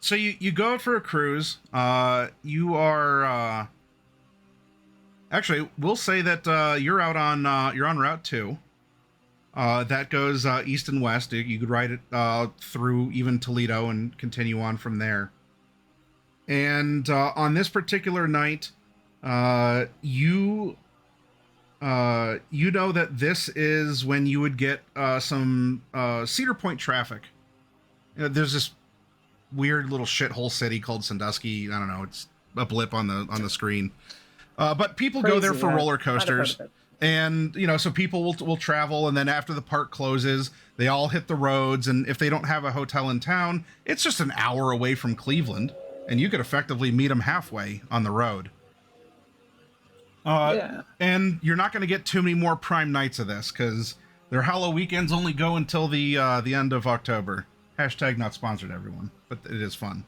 So you go out for a cruise. You are actually, we'll say that you're out on Route 2. That goes east and west. You could ride it through even Toledo and continue on from there. And on this particular night, you know that this is when you would get some Cedar Point traffic. There's this weird little shithole city called Sandusky. I don't know. It's a blip on the screen. But people go there for roller coasters. And, so people will travel, and then after the park closes, they all hit the roads, and if they don't have a hotel in town, it's just an hour away from Cleveland, and you could effectively meet them halfway on the road. And you're not going to get too many more prime nights of this, because their Halloween weekends only go until the end of October. Hashtag not sponsored, everyone, but it is fun.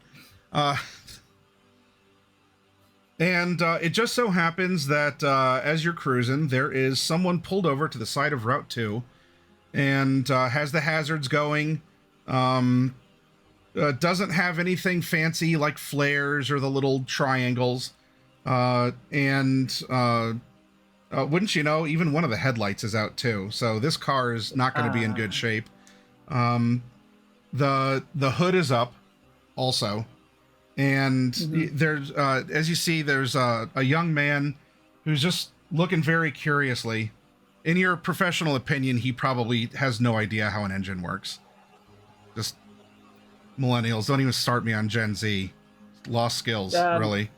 And it just so happens that as you're cruising, there is someone pulled over to the side of Route 2 and has the hazards going. Doesn't have anything fancy like flares or the little triangles. And wouldn't you know, even one of the headlights is out too. So this car is not going to be in good shape. The hood is up also. And there's, as you see, there's a young man who's just looking very curiously. In your professional opinion, he probably has no idea how an engine works. Just millennials, don't even start me on Gen Z. Lost skills, really.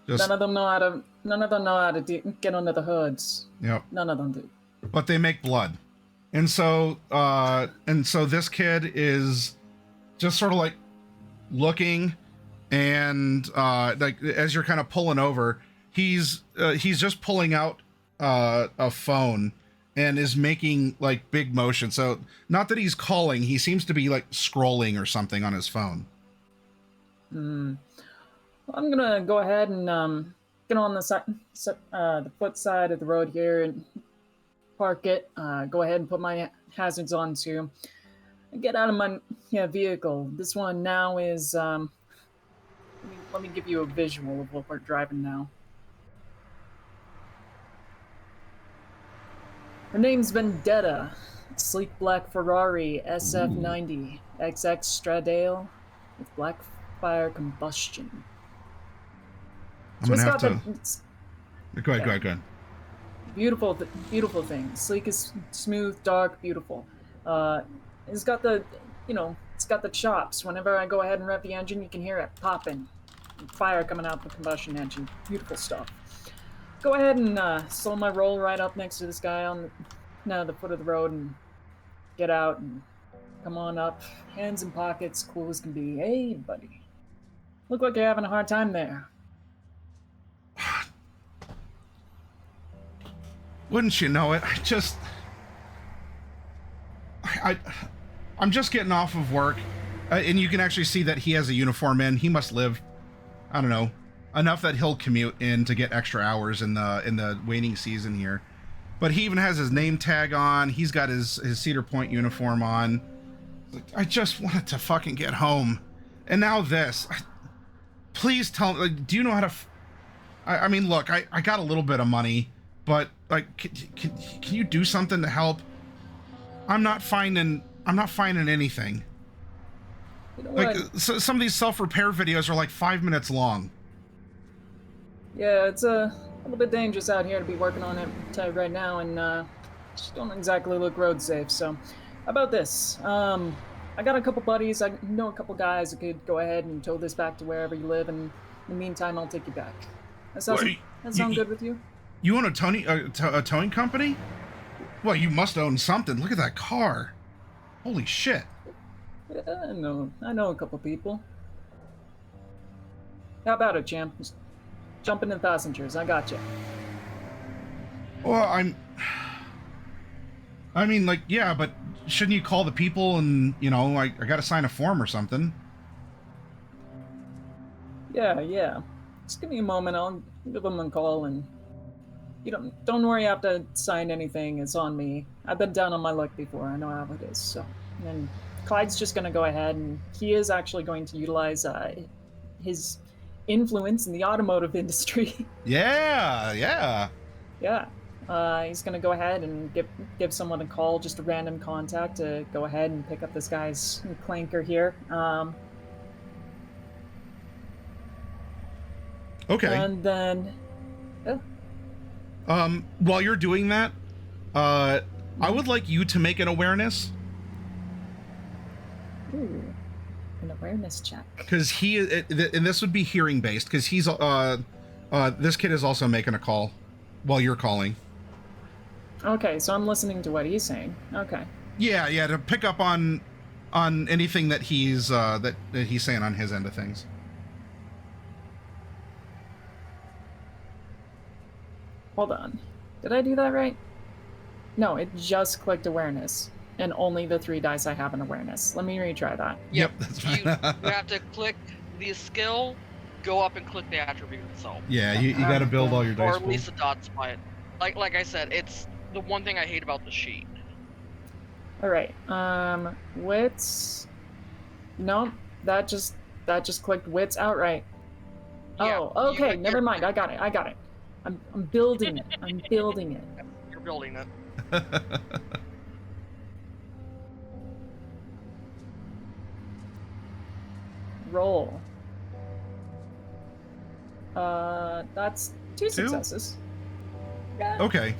Just, none of them know how to get under the hoods. Yep. None of them do. But they make blood. And so this kid is just sort of like looking. And like as you're kind of pulling over, he's just pulling out a phone and is making like big motion. So not that he's calling, he seems to be like scrolling or something on his phone. Well, I'm gonna go ahead and get on the foot side of the road here and park it. Go ahead and put my hazards on too. Get out of my vehicle. This one now is let me give you a visual of what we're driving now. Her name's Vendetta. Sleek black Ferrari SF90 XX Stradale with black fire combustion. I'm gonna have to. Go ahead. Beautiful thing. Sleek is smooth, dark, beautiful. It's got the, it's got the chops. Whenever I go ahead and rev the engine, you can hear it popping. Fire coming out the combustion engine. Beautiful stuff. Go ahead and slow my roll right up next to this guy on the foot of the road and get out and come on up. Hands in pockets, cool as can be. Hey, buddy. Look like you're having a hard time there. Wouldn't you know it? I'm just getting off of work, and you can actually see that he has a uniform in. He must live, I don't know, enough that he'll commute in to get extra hours in the waiting season here. But he even has his name tag on. He's got his Cedar Point uniform on. I just wanted to fucking get home, and now this. Please tell me, do you know how to? I mean, look, I got a little bit of money, but like, can you do something to help? I'm not finding anything. You know Like, what? some of these self-repair videos are like 5 minutes long. Yeah, it's a little bit dangerous out here to be working on it right now, and just don't exactly look road safe. So, how about this? I got a couple buddies. I know a couple guys who could go ahead and tow this back to wherever you live, and in the meantime, I'll take you back. Wait, That sound good with you? You own a towing company? Well, you must own something. Look at that car. Holy shit. Yeah, I know a couple people. How about it, champ? Just jump into the passengers. I got you. Well, I mean, like, yeah, but shouldn't you call the people and, you know, I got to sign a form or something? Yeah. Just give me a moment. I'll give them a call, and you don't worry. You have to sign anything. It's on me. I've been down on my luck before. I know how it is. So, and Clyde's just gonna go ahead, and he is actually going to utilize his influence in the automotive industry. Yeah. Yeah. He's gonna go ahead and give someone a call, just a random contact, to go ahead and pick up this guy's clanker here. Okay. And then, While you're doing that, I would like you to make an awareness. ooh, an awareness check. Because and this would be hearing based, because he's, this kid is also making a call while you're calling. Okay, so I'm listening to what he's saying. Okay. Yeah, to pick up on anything that he's that he's saying on his end of things. Hold on. Did I do that right? No, it just clicked awareness, and only the 3 dice I have in awareness. Let me retry that. Yep, that's fine. You have to click the skill, go up and click the attribute itself. Yeah, you got to build all your dice Or at least pools. the dots by it. Like I said, it's the one thing I hate about the sheet. All right. Wits. No, that just clicked wits outright. Yeah, Oh, okay. you're Never mind. I got it. I'm building it. I'm building it. You're building it. Roll. That's 2 successes. Yeah. Okay.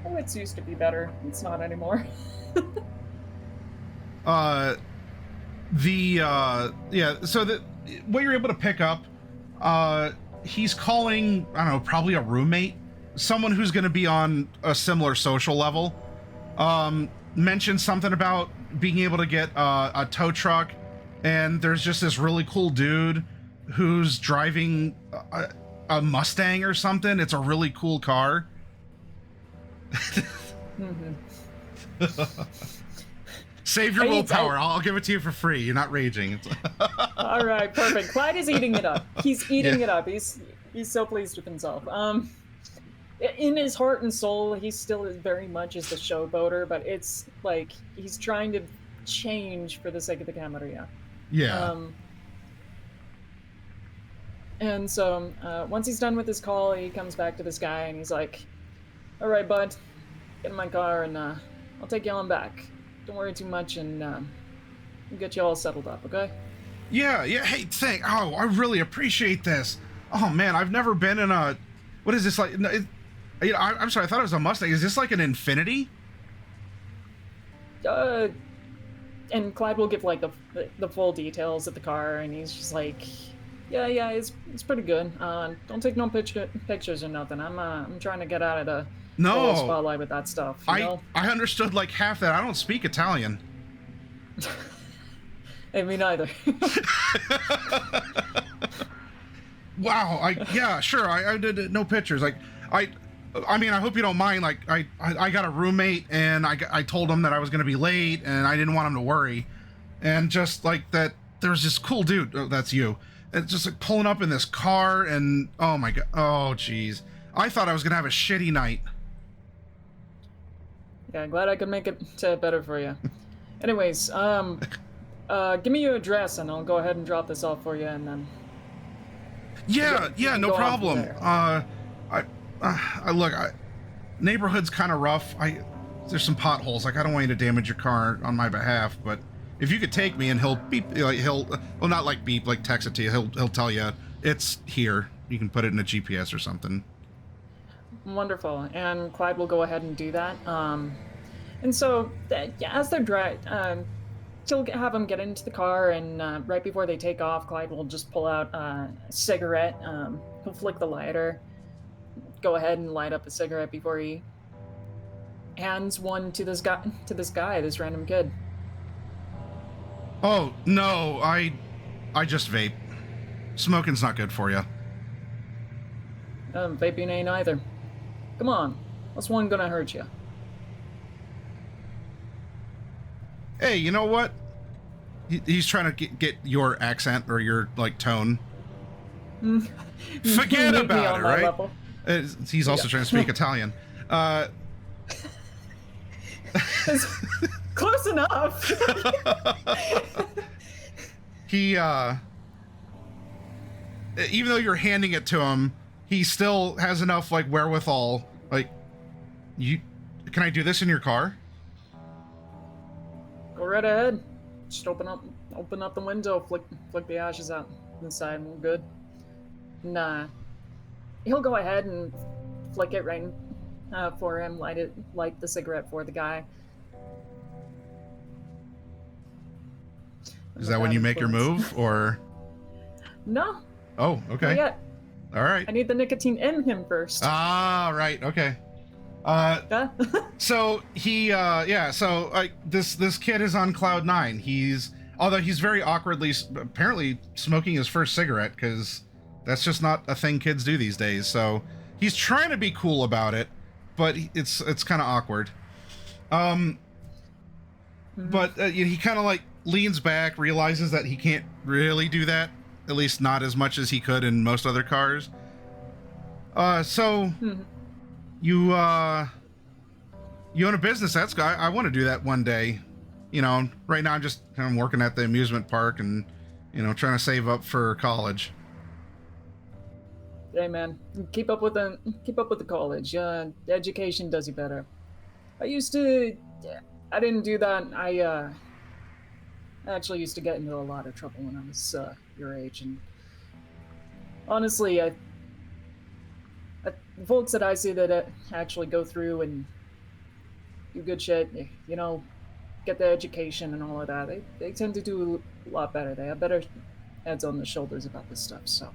Wits used to be better. It's not anymore. Yeah, so what you're able to pick up, he's calling, I don't know, probably a roommate, someone who's going to be on a similar social level. Mentioned something about being able to get a tow truck, and there's just this really cool dude who's driving a Mustang or something. It's a really cool car. Save your willpower. I'll give it to you for free. You're not raging. All right, perfect. Clyde is eating it up. He's eating it up. He's so pleased with himself. In his heart and soul, he still is very much is the showboater, but it's like he's trying to change for the sake of the camera. Yeah. And so once he's done with his call, he comes back to this guy and he's like, "All right, bud, get in my car and I'll take you on back. Don't worry too much, and we'll get you all settled up, okay?" Yeah. Hey, oh, I really appreciate this. Oh man, I've never been in a. What is this like? I'm sorry, I thought it was a Mustang. Is this like an Infinity? And Clyde will give like the full details of the car, and he's just like, yeah, it's pretty good. Don't take no pictures or nothing. I'm trying to get out of the full spotlight with that stuff. You know? I understood like half that. I don't speak Italian. Hey, me neither. Wow. Yeah, sure. I did no pictures. Like I mean, I hope you don't mind. Like I got a roommate, and I told him that I was going to be late, and I didn't want him to worry, and just like that, there's this cool dude. Oh, that's you. It's just like pulling up in this car, and oh my god. Oh jeez. I thought I was going to have a shitty night. Yeah, glad I could make it better for you. Anyways, give me your address, and I'll go ahead and drop this off for you, and then. Yeah, yeah, no Go on from problem. there. Look, neighborhood's kind of rough. There's some potholes. Like, I don't want you to damage your car on my behalf, but if you could take me and he'll beep, like well, not like beep, like text it to you. He'll tell you it's here. You can put it in a GPS or something. Wonderful. And Clyde will go ahead and do that. And so, as they're driving, she'll have him get into the car, and right before they take off, Clyde will just pull out a cigarette. He'll flick the lighter, go ahead and light up a cigarette before he hands one to this guy, this random kid. Oh no, I just vape. Smoking's not good for you. Vaping ain't either. Come on, what's one gonna hurt you? Hey, you know what? He's trying to get your accent or your like tone. Forget about it, right? He's also trying to speak Italian. Close enough. He even though you're handing it to him, he still has enough like wherewithal. Like, can I do this in your car? Go right ahead. Just open up the window, flick the ashes out inside, and we're good. Nah. He'll go ahead and flick it right for him, light the cigarette for the guy. Is that when you make your move, or? No. Oh, okay. Not yet. All right. I need the nicotine in him first. Ah, right. Okay. So he, so this kid is on cloud 9. Although he's very awkwardly, apparently smoking his first cigarette, because that's just not a thing kids do these days. So he's trying to be cool about it, but it's kind of awkward. But he kind of like leans back, realizes that he can't really do that, at least not as much as he could in most other cars. You own a business. That's I want to do that one day. Right now I'm just kind of working at the amusement park and, trying to save up for college. Hey man, keep up with the college. Education does you better. I didn't do that. I actually used to get into a lot of trouble when I was your age, and honestly, the folks that I see that actually go through and do good shit, get the education and all of that, they tend to do a lot better. They have better heads on their shoulders about this stuff. So.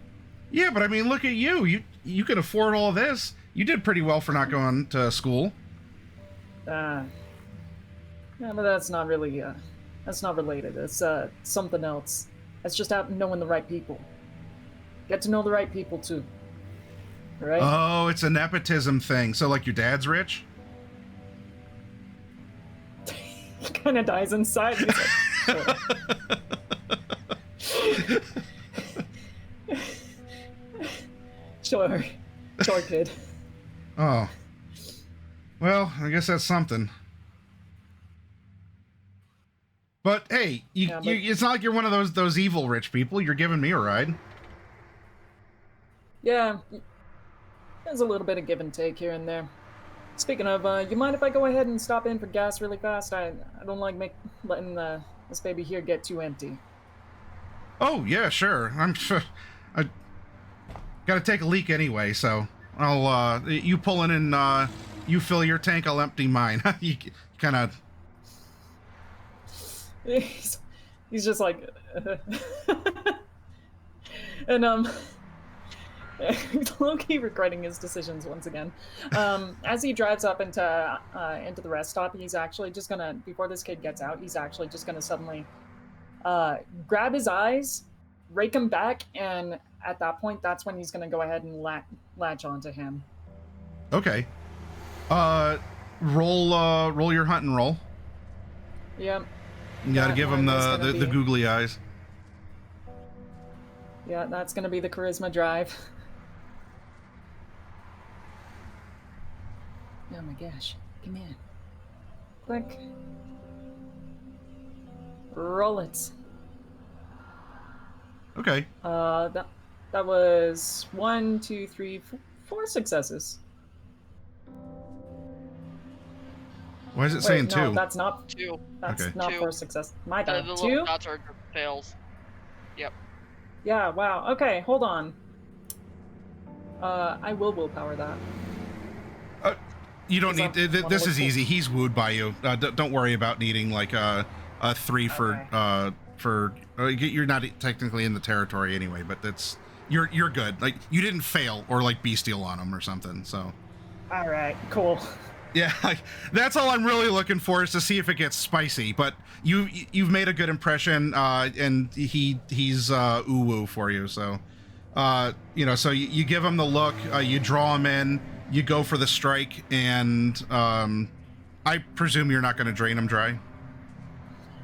Yeah, but I mean, look at you. You can afford all this. You did pretty well for not going to school. Yeah, but that's not really. That's not related. It's something else. It's just knowing the right people. Get to know the right people too. Right? Oh, it's a nepotism thing. So, like, your dad's rich? He kind of dies inside. He's like, sure. Sure, kid. Oh. Well, I guess that's something. But hey, it's not like you're one of those evil rich people. You're giving me a ride. Yeah, there's a little bit of give and take here and there. Speaking of, you mind if I go ahead and stop in for gas really fast? I don't like letting this baby here get too empty. Oh yeah, sure. I gotta take a leak anyway, so I'll you pull in and you fill your tank, I'll empty mine. You kind of. He's just like, and low-key regretting his decisions once again. As he drives up into the rest stop, he's actually just gonna, before this kid gets out, he's actually just gonna suddenly grab his eyes, rake him back, and at that point, that's when he's gonna go ahead and latch onto him. Okay. Roll your hunt and roll. Yep. You gotta give him the googly eyes. Yeah, that's gonna be the charisma drive. Oh my gosh. Come in. Click. Roll it. Okay. That was 1, 2, 3, 4 successes. Why is it Wait, saying no, 2? that's not. 2. That's Okay. not 2. 4 success. My The bad. little 2. dots are fails. Yep. Yeah. Wow. Okay. Hold on. I will willpower that. You don't 'Cause need. I This wanna is look easy. He's wooed by you. Don't worry about needing like a 3 Okay. for. You're not technically in the territory anyway, but that's you're good. Like you didn't fail or like bestial on him or something. So All right. Cool. yeah, like that's all I'm really looking for is to see if it gets spicy. But you've made a good impression, and he's ooh woo for you. So so you give him the look, you draw him in, you go for the strike, and I presume you're not going to drain him dry.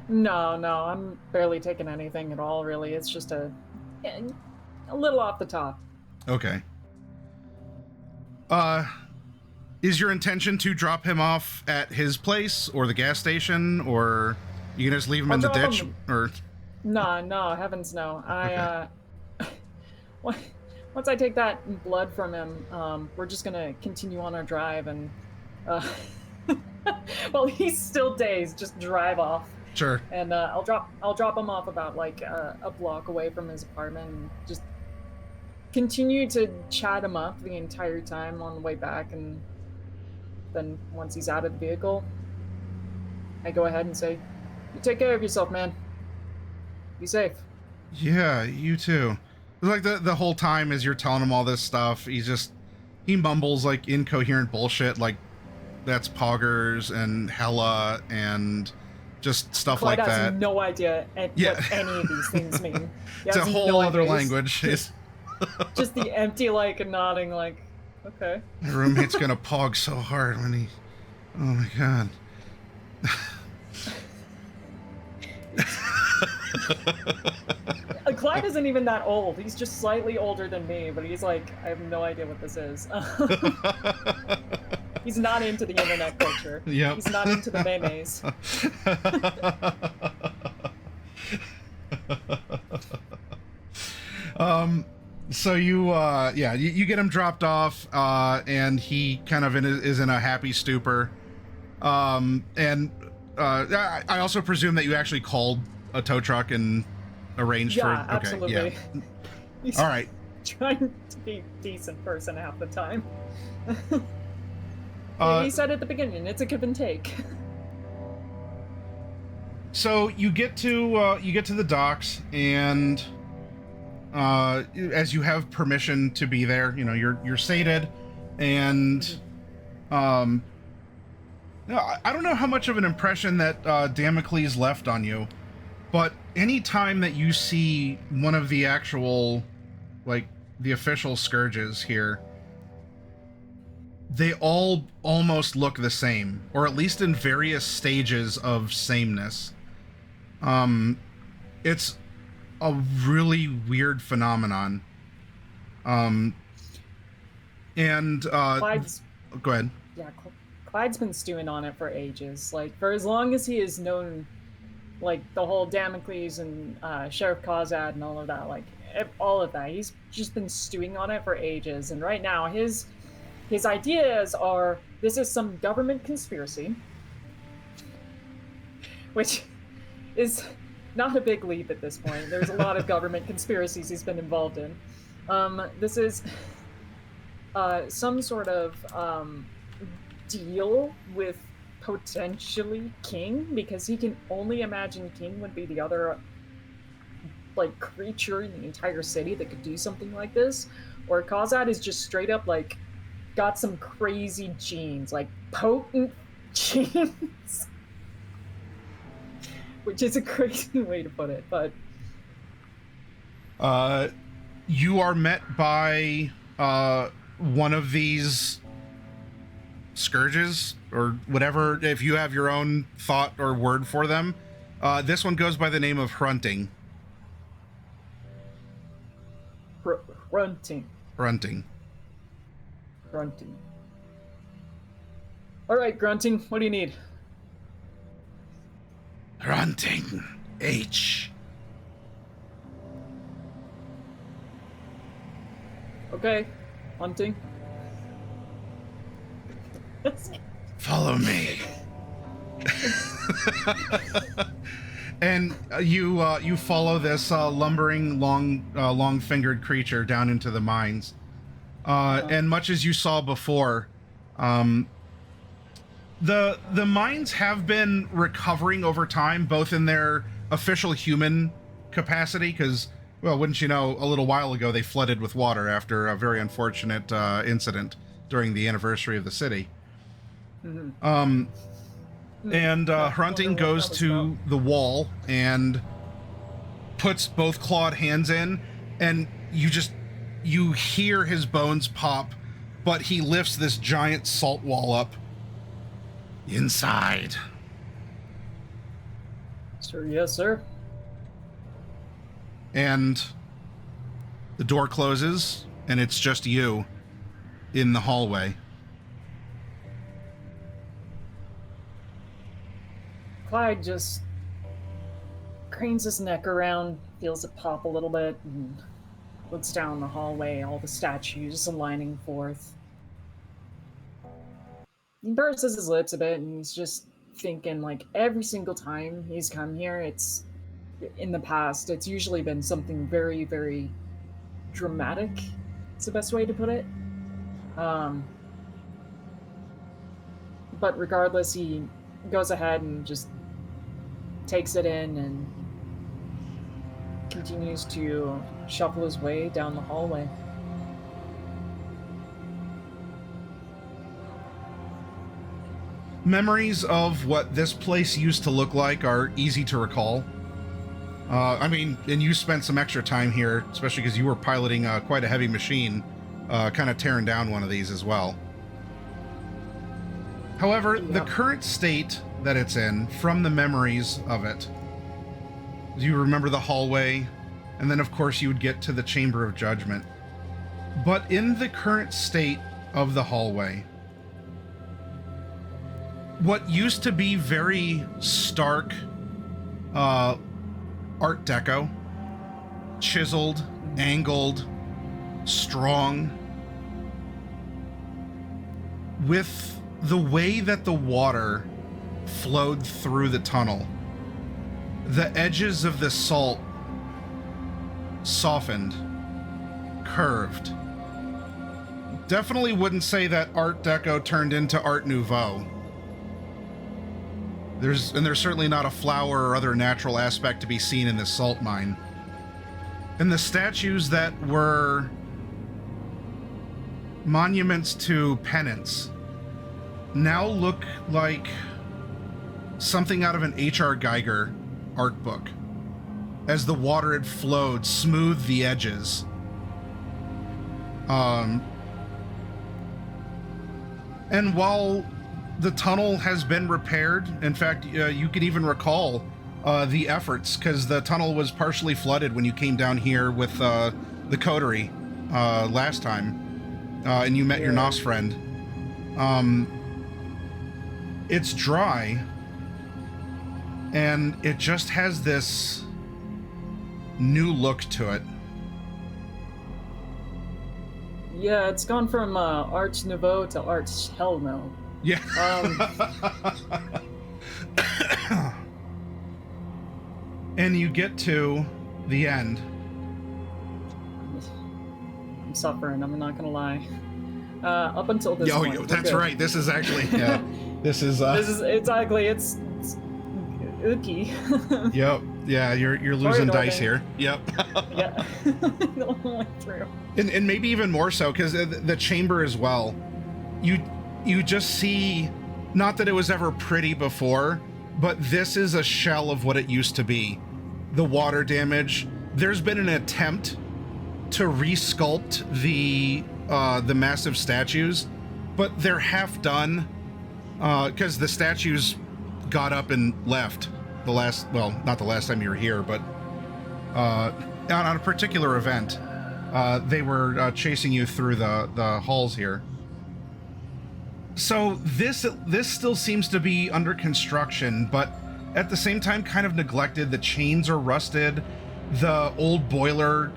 No, no, I'm barely taking anything at all. Really, it's just a little off the top. Okay. Is your intention to drop him off at his place or the gas station, or you can just leave him I'll in the drop ditch? him- Or No, heavens no. Once I take that blood from him, we're just gonna continue on our drive and, well, he's still dazed. Just drive off, sure. and I'll drop him off about like a block away from his apartment, and just continue to chat him up the entire time on the way back, and then once he's out of the vehicle, I go ahead and say, "You take care of yourself, man. Be safe." Yeah, you too. Like the whole time as you're telling him all this stuff, he mumbles like incoherent bullshit like that's poggers and hella and just stuff Clyde like has that. no idea Yeah. what any of these things mean. He It's a has whole no other idea. language. Just the empty like nodding like, okay. My roommate's gonna pog so hard when he. Oh my god. Clyde isn't even that old. He's just slightly older than me, but he's like, I have no idea what this is. He's not into the internet culture. Yep. He's not into the memes. So you get him dropped off, and he kind of is in a happy stupor. I also presume that you actually called a tow truck and arranged for. Okay, Absolutely. yeah. He's All right. trying to be a decent person half the time. Uh, he said at the beginning, it's a give and take. So you get to the docks, and as you have permission to be there, you're sated, and I don't know how much of an impression that Damocles left on you, but any time that you see one of the actual, like the official scourges here, they all almost look the same, or at least in various stages of sameness. It's a really weird phenomenon. Clyde's, go ahead. yeah, Clyde's been stewing on it for ages. Like, for as long as he has known, like, the whole Damocles and Sheriff Kozad and all of that, like, all of that. He's just been stewing on it for ages. And right now, his ideas are, this is some government conspiracy, which is not a big leap at this point. There's a lot of government conspiracies he's been involved in. This is some sort of deal with potentially King, because he can only imagine King would be the other like creature in the entire city that could do something like this. Or Kozad is just straight up like got some crazy genes, like potent genes. Which is a crazy way to put it, but you are met by one of these scourges, or whatever, if you have your own thought or word for them. This one goes by the name of Hrunting. Grunting. All right, Grunting, what do you need? Hrunting. H. Okay, hunting. Follow me. And you follow this lumbering, long-fingered creature down into the mines. And much as you saw before, the mines have been recovering over time, both in their official human capacity, because, well, wouldn't you know, a little while ago they flooded with water after a very unfortunate incident during the anniversary of the city. Mm-hmm. And Hrunting goes to the wall and puts both clawed hands in, and you hear his bones pop, but he lifts this giant salt wall up. Inside. Sir, yes, sir. And the door closes, and it's just you in the hallway. Clyde just cranes his neck around, feels it pop a little bit, and looks down the hallway, all the statues aligning forth. He bursts his lips a bit, and he's just thinking, like, every single time he's come here, in the past, it's usually been something very, very dramatic. It's the best way to put it. But regardless, he goes ahead and just takes it in and continues to shuffle his way down the hallway. Memories of what this place used to look like are easy to recall. I mean, and you spent some extra time here, especially because you were piloting quite a heavy machine, kind of tearing down one of these as well. However, the current state that it's in, from the memories of it, you remember the hallway, and then of course you would get to the Chamber of Judgment. But in the current state of the hallway, what used to be very stark Art Deco, chiseled, angled, strong, with the way that the water flowed through the tunnel, the edges of the salt softened, curved. Definitely wouldn't say that Art Deco turned into Art Nouveau. There's certainly not a flower or other natural aspect to be seen in this salt mine. And the statues that were monuments to penance now look like something out of an H.R. Geiger art book, as the water had flowed, smoothed the edges. And while the tunnel has been repaired, in fact, you could even recall the efforts, because the tunnel was partially flooded when you came down here with the coterie last time, and you met your Nos friend. It's dry, and it just has this new look to it. Yeah, it's gone from Arch Nouveau to Arch Hell No. Yeah. And you get to the end. I'm suffering, I'm not gonna lie. Up until this point. Oh, that's right. This is actually, yeah. This is exactly, it's ooky. Yep. Yeah, you're losing dice here. Yep. Yeah. The whole way through. And maybe even more so, because the chamber as well. You just see, not that it was ever pretty before, but this is a shell of what it used to be. The water damage. There's been an attempt to resculpt the massive statues, but they're half done, because the statues got up and left not the last time you were here, but on a particular event. They were chasing you through the halls here. So this still seems to be under construction, but at the same time kind of neglected. The chains are rusted. The old boiler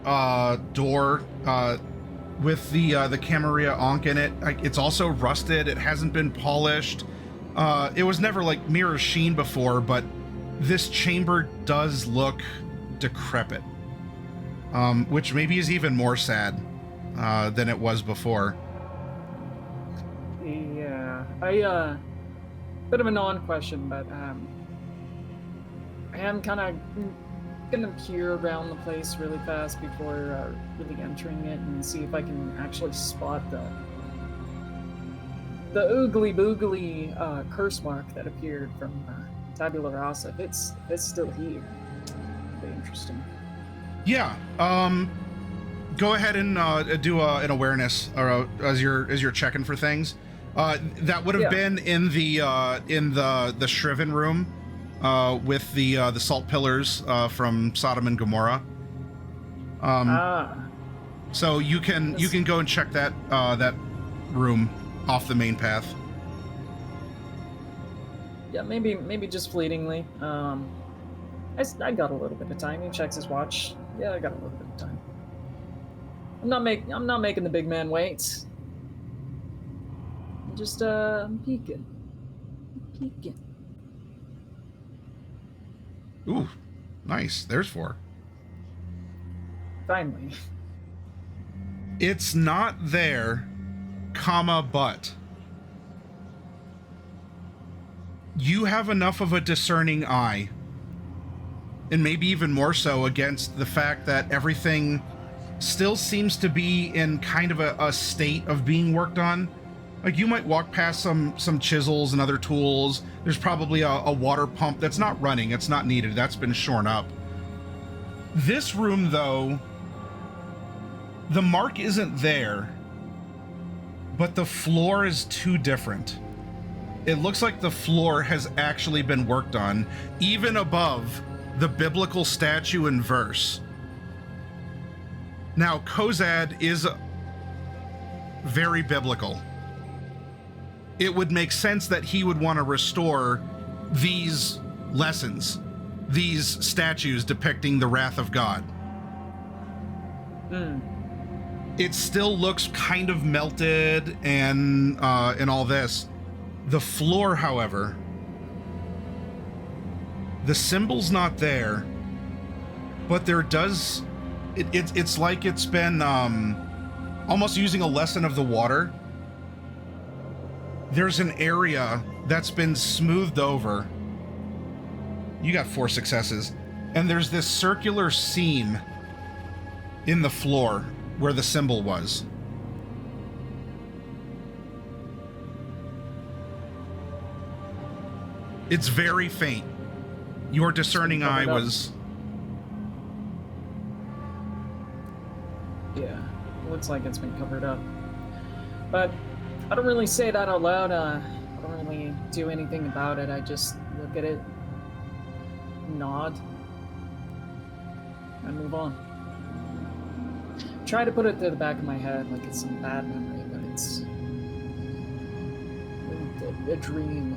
door with the Camarilla Ankh in it. Like, it's also rusted. It hasn't been polished. It was never like mirror sheen before, but this chamber does look decrepit, which maybe is even more sad than it was before. Yeah, bit of a non-question, but I am kind of gonna peer around the place really fast before really entering it and see if I can actually spot the oogly boogly curse mark that appeared from Tabula Rasa. If it's still here, it'd be interesting. Yeah. Go ahead and do an awareness as you're checking for things. That would have been in the Shriven room with the salt pillars from Sodom and Gomorrah. So you can go and check that room off the main path. Yeah, maybe just fleetingly. I got a little bit of time. He checks his watch. Yeah, I got a little bit of time. I'm not making the big man wait. I'm just peeking. Ooh, nice. There's 4. Finally. It's not there, but you have enough of a discerning eye, and maybe even more so against the fact that everything still seems to be in kind of a state of being worked on. Like, you might walk past some chisels and other tools. There's probably a water pump that's not running. It's not needed. That's been shorn up. This room, though, the mark isn't there, but the floor is too different. It looks like the floor has actually been worked on, even above the biblical statue and verse. Now, Kozad is very biblical. It would make sense that he would want to restore these lessons, these statues depicting the wrath of God. It still looks kind of melted and all this. The floor, however, the symbol's not there, but there does. It's like it's been almost using a lesson of the water. There's an area that's been smoothed over. You got 4 successes. And there's this circular seam in the floor where the symbol was. It's very faint. Your discerning eye was... Yeah, looks like it's been covered up. But I don't really say that out loud. I don't really do anything about it. I just look at it, nod, and move on. Try to put it to the back of my head like it's some bad memory, but it's a dream,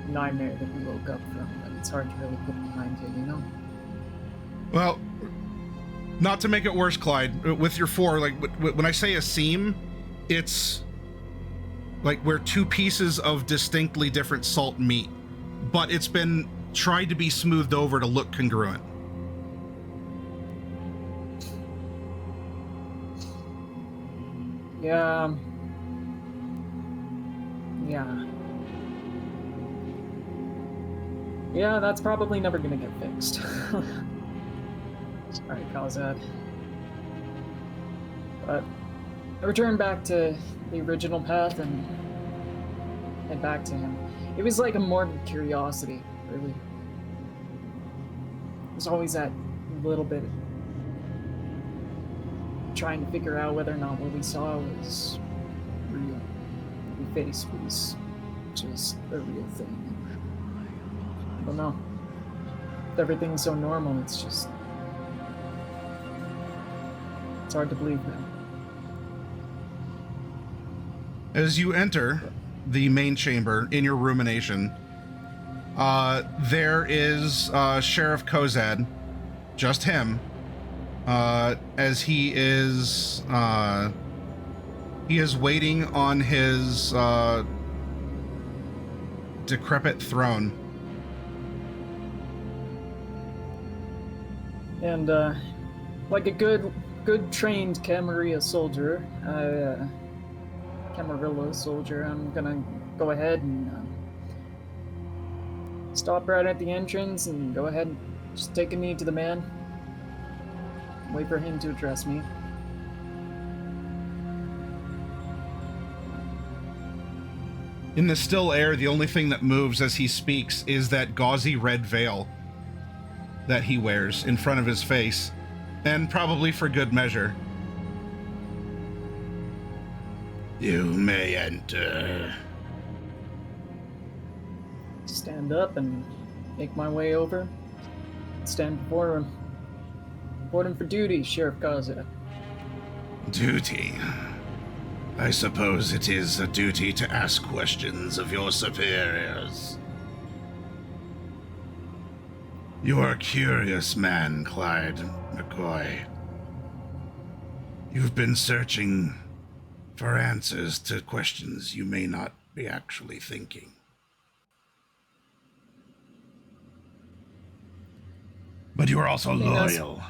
nightmare that we woke up from, but it's hard to really put behind you, you know? Well, not to make it worse, Clyde, with your 4, like, when I say a seam, it's like where 2 pieces of distinctly different salt meet, but it's been tried to be smoothed over to look congruent. Yeah. Yeah, that's probably never gonna get fixed. Sorry, Kozad. But I returned back to the original path and head back to him. It was like a morbid curiosity, really. There's always that little bit of trying to figure out whether or not what we saw was real. What we faced was just a real thing. I don't know. Everything's so normal, it's just... It's hard to believe now. As you enter the main chamber in your rumination, there is Sheriff Kozad, just him, as he is He is waiting on his decrepit throne. And like a good trained Camarilla soldier, Camarilla soldier, I'm gonna go ahead and stop right at the entrance and go ahead and just take a knee to the man. Wait for him to address me. In the still air, the only thing that moves as he speaks is that gauzy red veil that he wears in front of his face, and probably for good measure. You may enter. Stand up and make my way over. Stand before him. Report him for duty, Sheriff Kaza. Duty? I suppose it is a duty to ask questions of your superiors. You're a curious man, Clyde McCoy. You've been searching for answers to questions you may not be actually thinking. But you are also loyal,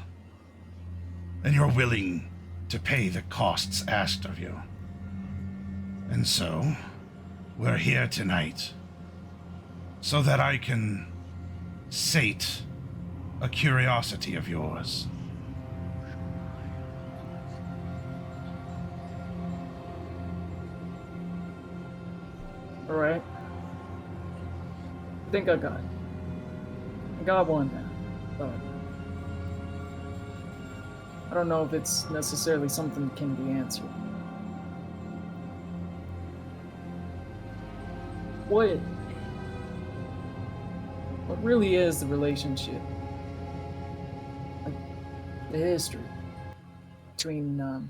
and you're willing to pay the costs asked of you. And so, we're here tonight so that I can sate a curiosity of yours. All right. I think I got it. I got one now. But I don't know if it's necessarily something that can be answered. What really is the relationship, like the history between the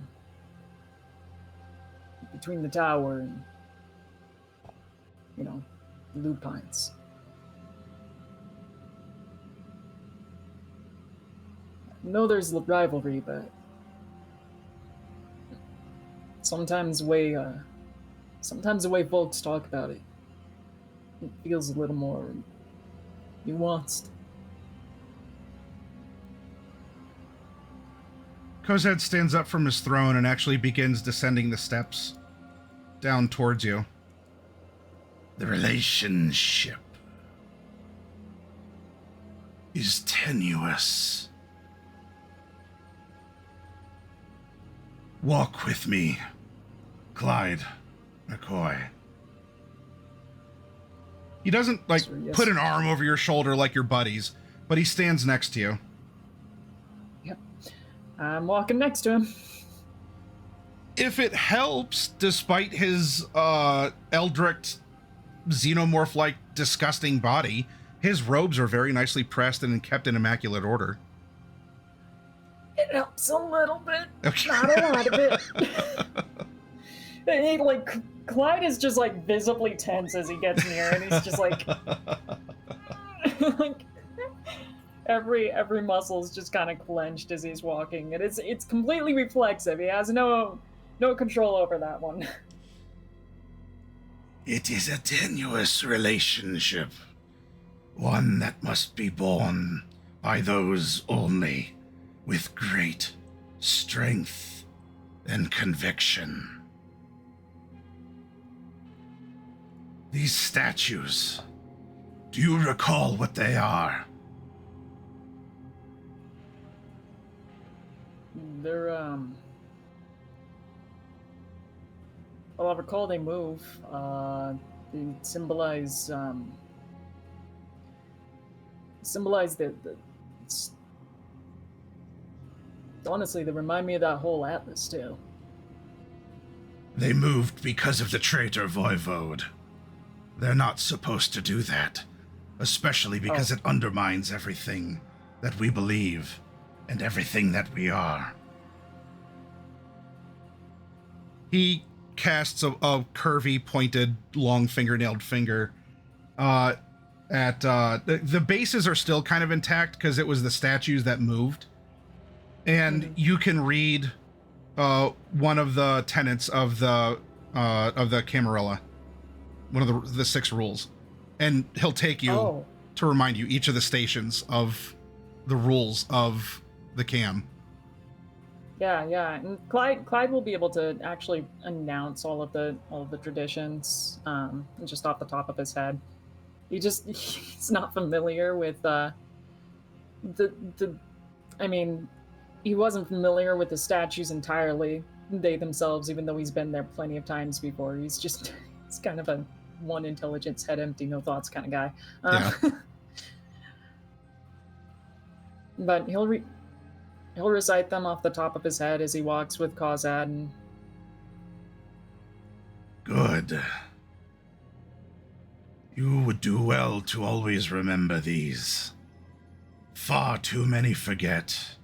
tower and, you know, the Lupines? I know there's rivalry, but sometimes the way folks talk about it, it feels a little more nuanced. Kozed stands up from his throne and actually begins descending the steps down towards you. The relationship is tenuous. Walk with me, Clyde McCoy. He doesn't, Sure, yes. put an arm over your shoulder like your buddies, but he stands next to you. Yep. I'm walking next to him. If it helps, despite his Eldritch xenomorph-like disgusting body, his robes are very nicely pressed and kept in immaculate order. It helps a little bit, Okay. not a lot of it. He, Clyde is just visibly tense as he gets near, and he's just like every muscle is just kind of clenched as he's walking, and it's completely reflexive. He has no control over that one. It is a tenuous relationship, one that must be borne by those only with great strength and conviction. These statues, do you recall what they are? They're well, I recall they move. They symbolize the honestly, they remind me of that whole Atlas tale. They moved because of the traitor Voivode. They're not supposed to do that, especially because it undermines everything that we believe and everything that we are. He casts a curvy, pointed, long fingernailed finger at the bases are still kind of intact because it was the statues that moved. And you can read one of the tenets of the Camarilla, one of the 6 rules, and he'll take you to remind you each of the stations of the rules of the Cam. Yeah, and Clyde will be able to actually announce all of the traditions, just off the top of his head. He's not familiar with I mean, he wasn't familiar with the statues entirely, they themselves, even though he's been there plenty of times before. He's kind of a one intelligence, head empty, no thoughts kind of guy. Yeah. But he'll recite them off the top of his head as he walks with Kazad. And good. You would do well to always remember these. Far too many forget.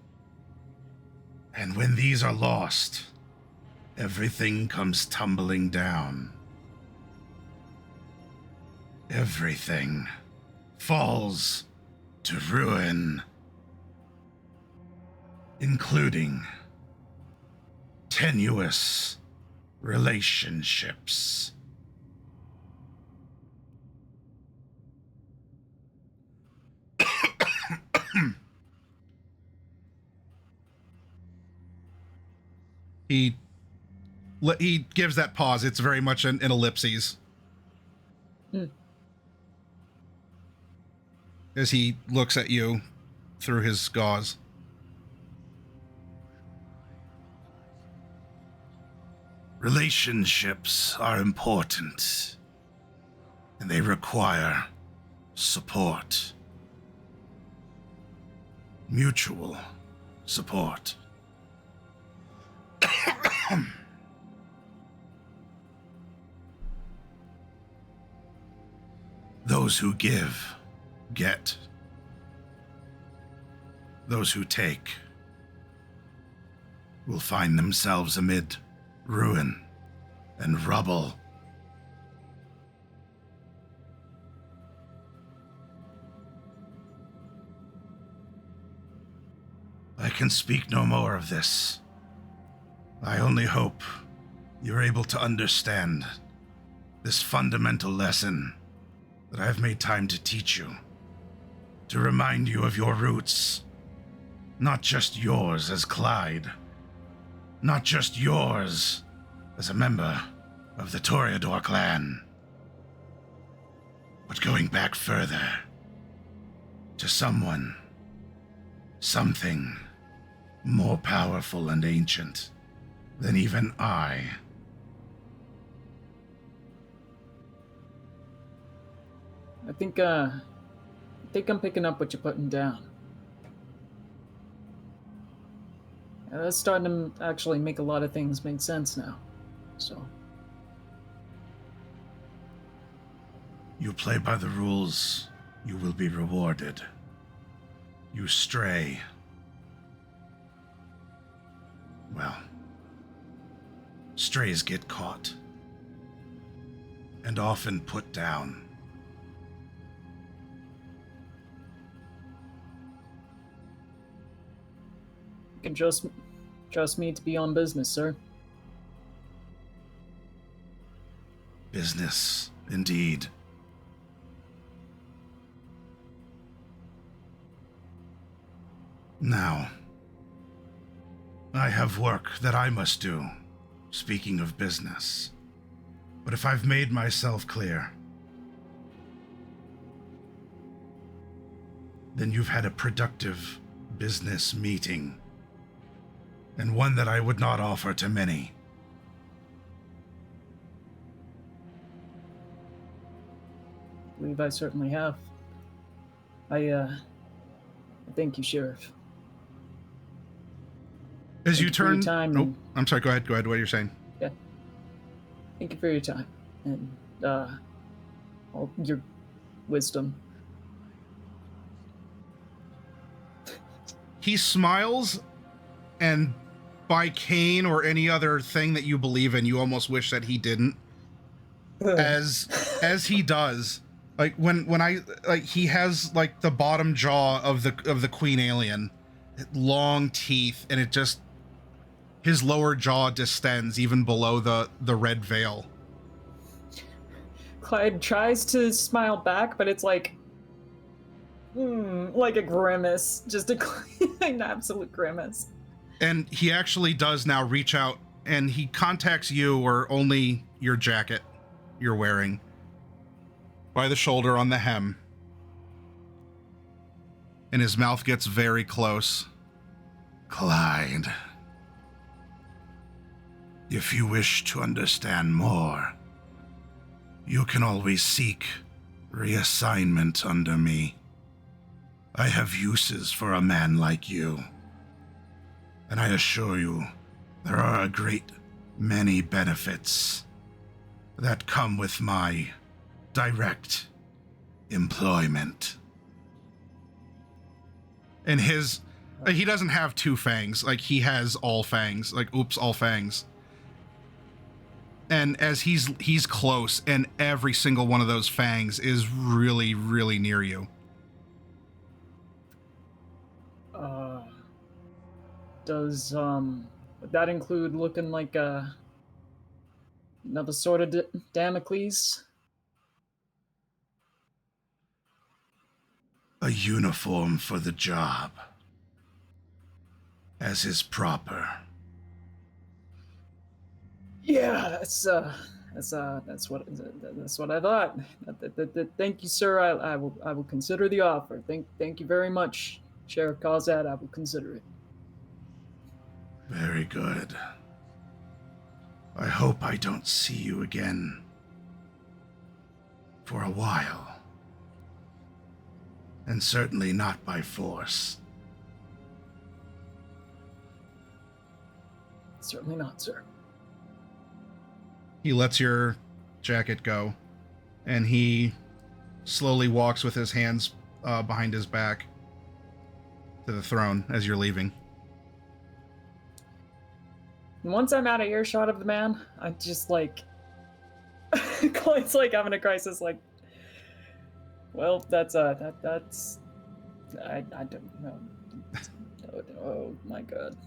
And when these are lost, everything comes tumbling down. Everything falls to ruin, including tenuous relationships. He gives that pause. It's very much an ellipses. As he looks at you through his gauze. Relationships are important, and they require support. Mutual support. Those who give, get. Those who take will find themselves amid ruin and rubble. I can speak no more of this. I only hope you're able to understand this fundamental lesson that I've made time to teach you, to remind you of your roots, not just yours as Clyde, not just yours as a member of the Toreador clan, but going back further to someone, something more powerful and ancient than even I. I think I'm picking up what you're putting down. That's starting to actually make a lot of things make sense now. So. You play by the rules, you will be rewarded. You stray. Well, strays get caught. And often put down. You can trust me to be on business, sir. Business, indeed. Now, I have work that I must do, speaking of business. But if I've made myself clear, then you've had a productive business meeting, and one that I would not offer to many. I believe I certainly have. I thank you, Sheriff. As you Thank you for your turn... time. Oh, I'm sorry, go ahead, what you're saying. Yeah. Thank you for your time and all your wisdom. He smiles, and by Cain or any other thing that you believe in, you almost wish that he didn't. As he does, like when I like he has like the bottom jaw of the queen alien, long teeth, and his lower jaw distends even below the red veil. Clyde tries to smile back, but it's like a grimace, just an absolute grimace. And he actually does now reach out, and he contacts you, or only your jacket you're wearing, by the shoulder on the hem. And his mouth gets very close. Clyde, if you wish to understand more, you can always seek reassignment under me. I have uses for a man like you, and I assure you there are a great many benefits that come with my direct employment. And he doesn't have two fangs, like he has all fangs, like all fangs. And as he's close, and every single one of those fangs is really, really near you. Does would that include looking like another sort of Damocles? A uniform for the job, as is proper. Yeah, that's what I thought. Thank you, sir. I will consider the offer. Thank you very much, Sheriff Cosat. I will consider it. Very good. I hope I don't see you again for a while. And certainly not by force. Certainly not, sir. He lets your jacket go, and he slowly walks with his hands behind his back to the throne as you're leaving. Once I'm out of earshot of the man, I'm just like, Clyde's like having a crisis. Like, well, that's I don't know. Oh my god.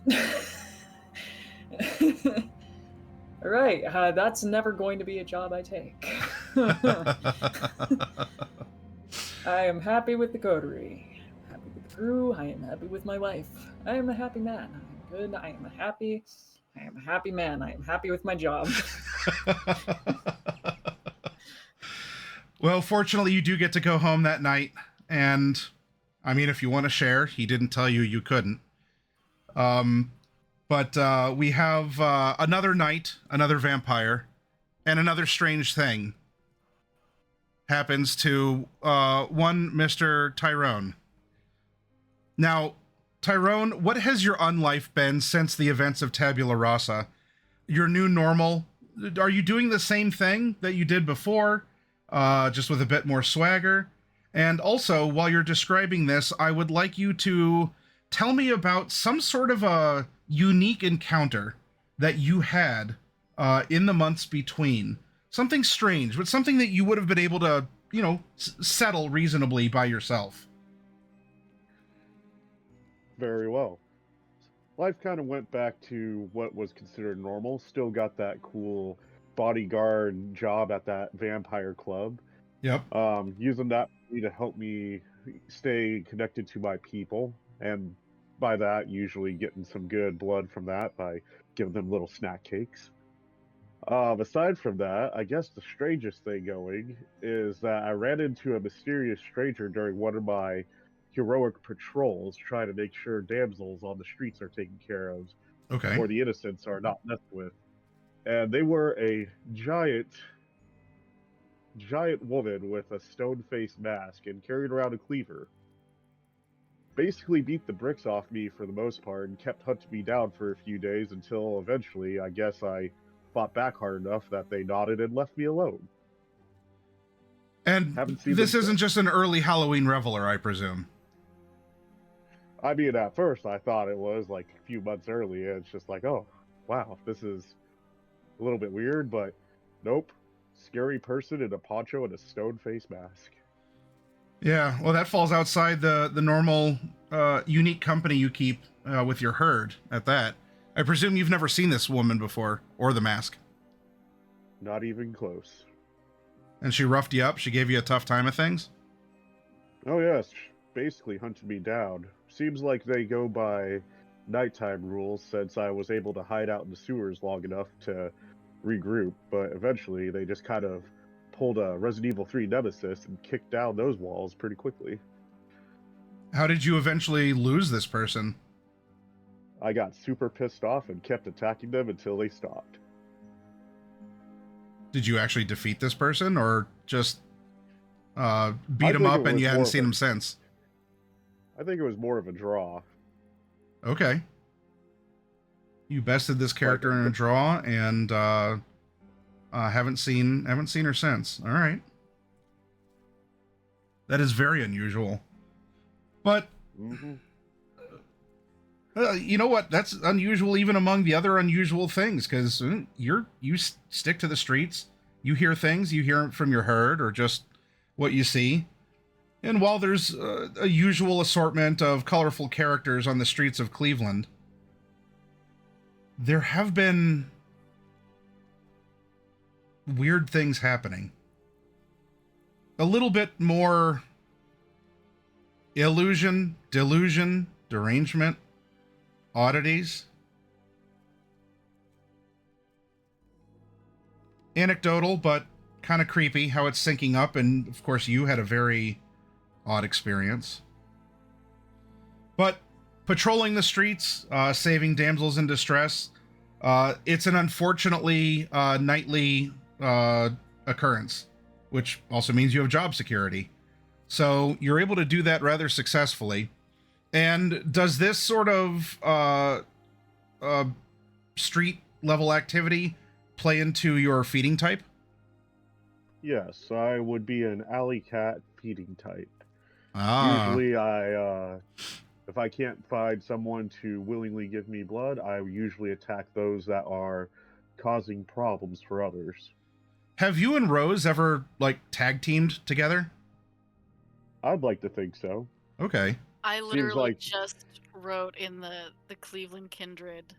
All right, that's never going to be a job I take. I am happy with the coterie. I'm happy with the crew. I am happy with my life. I am a happy man. I am good. I am a happy man. I am happy with my job. Well, fortunately, you do get to go home that night. And, I mean, if you want to share, he didn't tell you you couldn't. But we have another night, another vampire, and another strange thing happens to one Mr. Tyrone. Now, Tyrone, what has your unlife been since the events of Tabula Rasa? Your new normal? Are you doing the same thing that you did before, just with a bit more swagger? And also, while you're describing this, I would like you to tell me about some sort of a unique encounter that you had in the months between. Something strange, but something that you would have been able to, settle reasonably by yourself. Very well. Life kind of went back to what was considered normal. Still got that cool bodyguard job at that vampire club. Yep. Using that to help me stay connected to my people, and by that, usually getting some good blood from that by giving them little snack cakes. Aside from that, I guess the strangest thing going is that I ran into a mysterious stranger during one of my heroic patrols, trying to make sure damsels on the streets are taken care of, Okay. or the innocents are not messed with. And they were a giant woman with a stone-faced mask and carried around a cleaver. Basically beat the bricks off me for the most part and kept hunting me down for a few days until eventually, I guess I fought back hard enough that they nodded and left me alone. And this isn't just an early Halloween reveler, I presume. I mean, at first I thought it was like a few months early. It's just like, oh, wow, this is a little bit weird, but nope. Scary person in a poncho and a stone face mask. Yeah, well, that falls outside the normal unique company you keep with your herd at that. I presume you've never seen this woman before, or the mask. Not even close. And she roughed you up? She gave you a tough time of things? Oh yes, basically hunted me down. Seems like they go by nighttime rules since I was able to hide out in the sewers long enough to regroup, but eventually they just kind of pulled a Resident Evil 3 nemesis and kicked down those walls pretty quickly. How did you eventually lose this person? I got super pissed off and kept attacking them until they stopped. Did you actually defeat this person, or just beat him up and you hadn't seen him since? I think it was more of a draw. Okay. You bested this character in a draw and haven't seen her since. All right. That is very unusual. But you know what? That's unusual even among the other unusual things, because you stick to the streets. You hear things. You hear from your herd or just what you see. And while there's a usual assortment of colorful characters on the streets of Cleveland, there have been weird things happening. A little bit more illusion, delusion, derangement, oddities. Anecdotal, but kind of creepy how it's syncing up, and of course you had a very odd experience. But patrolling the streets, saving damsels in distress, it's an unfortunately nightly occurrence, which also means you have job security. So you're able to do that rather successfully. And does this sort of street level activity play into your feeding type? Yes, I would be an alley cat feeding type. Usually if I can't find someone to willingly give me blood, I usually attack those that are causing problems for others. Have you and Rose ever, like, tag teamed together? I'd like to think so. Okay. I literally just wrote in the Cleveland Kindred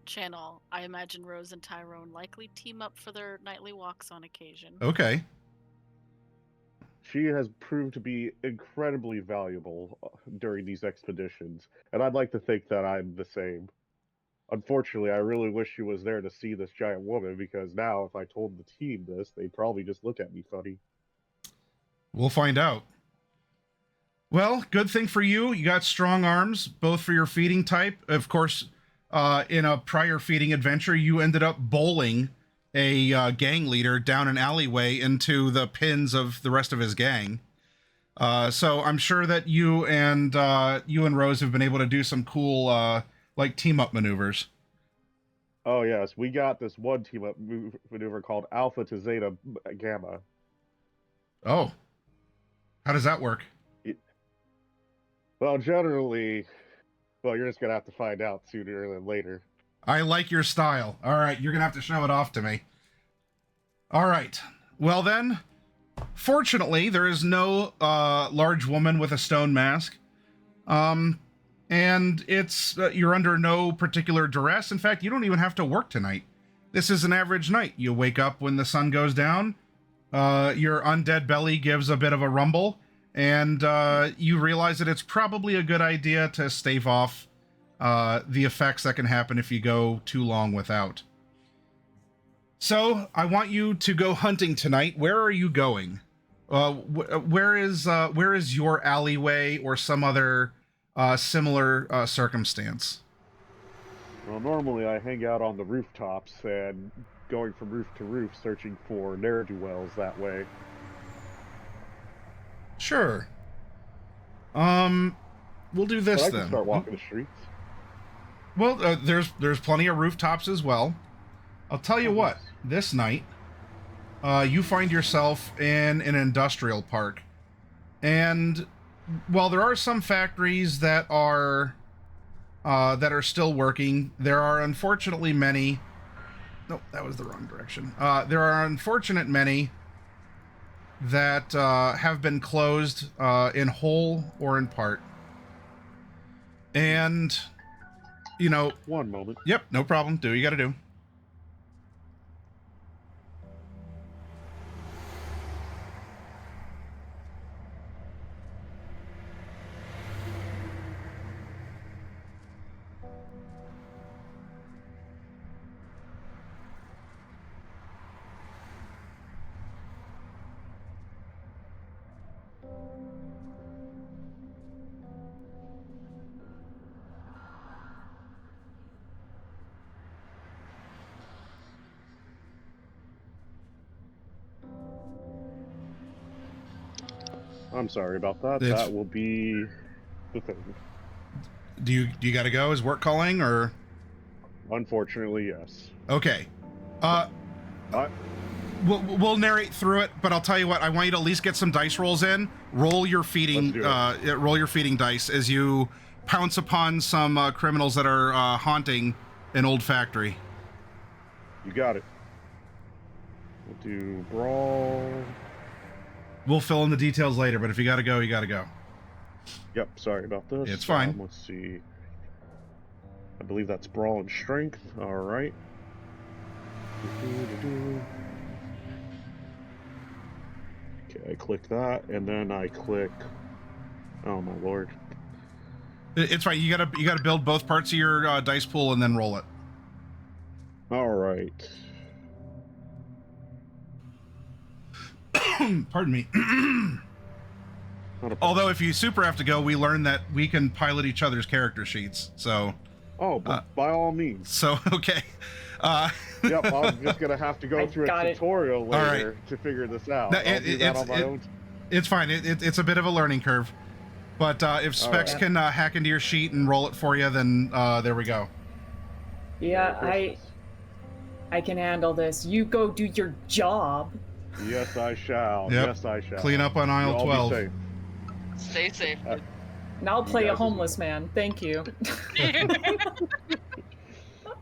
channel, I imagine Rose and Tyrone likely team up for their nightly walks on occasion. Okay. She has proved to be incredibly valuable during these expeditions, and I'd like to think that I'm the same. Unfortunately, I really wish she was there to see this giant woman, because now if I told the team this, they'd probably just look at me funny. We'll find out. Well, good thing for you. You got strong arms, both for your feeding type. Of course, in a prior feeding adventure, you ended up bowling a gang leader down an alleyway into the pins of the rest of his gang. So I'm sure that you and Rose have been able to do some cool like team up maneuvers. Oh yes, we got this one team up maneuver called Alpha to Zeta Gamma. Oh, how does that work? Well, generally, you're just gonna have to find out sooner than later. I like your style. All right, you're gonna have to show it off to me. All right. Well then, fortunately, there is no large woman with a stone mask. And it's you're under no particular duress. In fact, you don't even have to work tonight. This is an average night. You wake up when the sun goes down. Your undead belly gives a bit of a rumble, and you realize that it's probably a good idea to stave off the effects that can happen if you go too long without. So I want you to go hunting tonight. Where are you going? Where is your alleyway or some other similar circumstance? Well, normally I hang out on the rooftops and going from roof to roof searching for ne'er-do-wells that way. Sure. We'll do this I then. can start walking the streets. Well, there's plenty of rooftops as well. I'll tell you what. This night, you find yourself in an industrial park, and while there are some factories that are still working, there are unfortunately many. No, that was the wrong direction. There are unfortunate many that have been closed in whole or in part. And you know, One moment. yep, no problem. Do what you got to do. I'm sorry about that. It's- That will be the thing. Do you got to go? Is work calling or? Unfortunately, yes. Okay. We'll narrate through it, but I'll tell you what. I want you to at least get some dice rolls in. Roll your feeding. Roll your feeding dice as you pounce upon some criminals that are haunting an old factory. You got it. We'll do brawl. We'll fill in the details later, but if you got to go, you got to go. Yep. Sorry about this. It's fine. Let's see. I believe that's brawl and strength. All right. Okay, I click that, and then I click. Oh my lord! It's fine. You gotta build both parts of your dice pool and then roll it. All right. Pardon me. Although if you super have to go, we learned that we can pilot each other's character sheets. So. Oh, by all means. So okay. Yep, I'm just gonna have to go through a tutorial later to figure this out. No, I'll do that on my own. It's fine. It's a bit of a learning curve, but if Specs can hack into your sheet and roll it for you, then there we go. Yeah, I can handle this. You go do your job. Yes, I shall. Yep. Yes, I shall. Clean up on aisle 12. Be safe. Stay safe. And I'll play a homeless man. Thank you.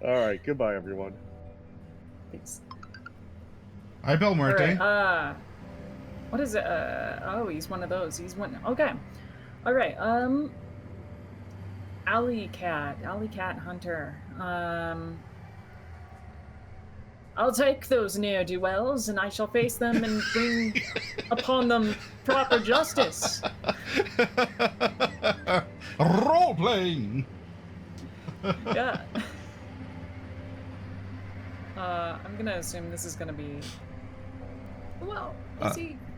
All right. Goodbye, everyone. Thanks. Hi, Bel Muerte. All right, what is it? Oh, he's one of those. He's one. Okay. All right. Alley Cat Hunter. I'll take those ne'er-do-wells, and I shall face them and bring upon them proper justice. Role playing. Yeah. I'm gonna assume this is gonna be. Well,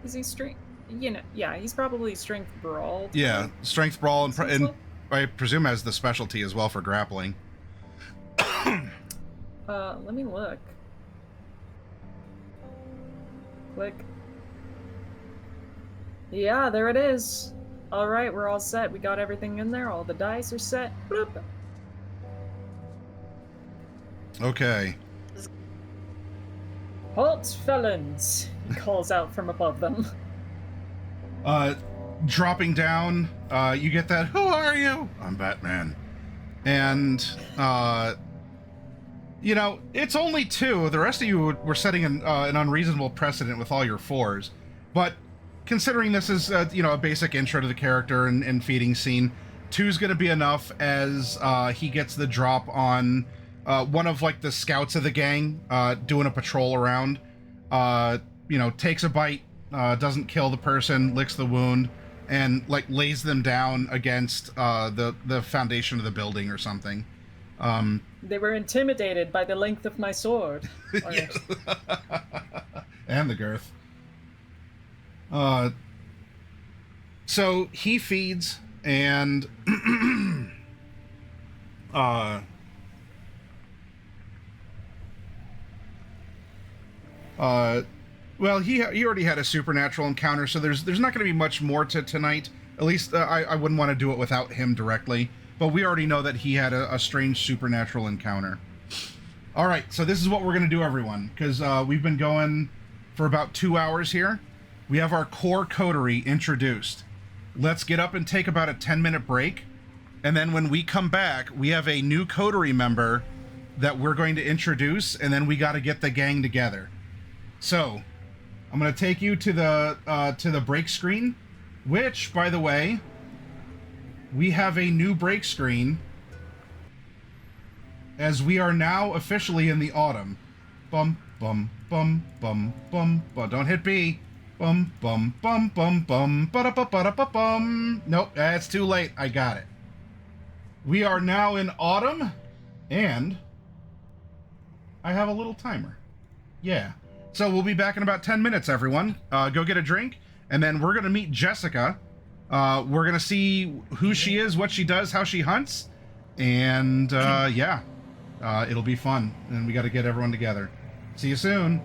is he strength? You know, yeah, he's probably strength brawl. Yeah, strength brawl, and I presume has the specialty as well for grappling. Let me look. Click. Yeah, there it is. All right, we're all set. We got everything in there. All the dice are set. Bloop. Okay. Halt, felons! He calls out from above them. Dropping down, you get that, who are you? I'm Batman. And, you know, it's only two. The rest of you were setting an unreasonable precedent with all your fours. But considering this is, you know, a basic intro to the character and feeding scene, two's going to be enough as he gets the drop on one of, like, the scouts of the gang doing a patrol around. You know, takes a bite, doesn't kill the person, licks the wound, and, like, lays them down against the foundation of the building or something. They were intimidated by the length of my sword. And the girth. So he feeds, and well, he already had a supernatural encounter, so there's not going to be much more to tonight. At least I wouldn't want to do it without him directly. But we already know that he had a strange supernatural encounter. All right, so this is what we're going to do, everyone, because we've been going for about 2 hours here. We have our core coterie introduced. Let's get up and take about a 10-minute break. And then when we come back, we have a new coterie member that we're going to introduce, and then we got to get the gang together. So, I'm going to take you to the break screen, which, by the way, we have a new break screen as we are now officially in the autumn. Bum, bum, bum, bum, bum, bum. Don't hit B. Bum, bum, bum, bum, bum, ba-da-ba-ba-da-ba-bum. Nope, that's too late. I got it. We are now in autumn, and I have a little timer. Yeah. So we'll be back in about 10 minutes, everyone. Go get a drink, and then we're going to meet Jessica. We're going to see who she is, what she does, how she hunts, and yeah, it'll be fun, and we got to get everyone together. See you soon.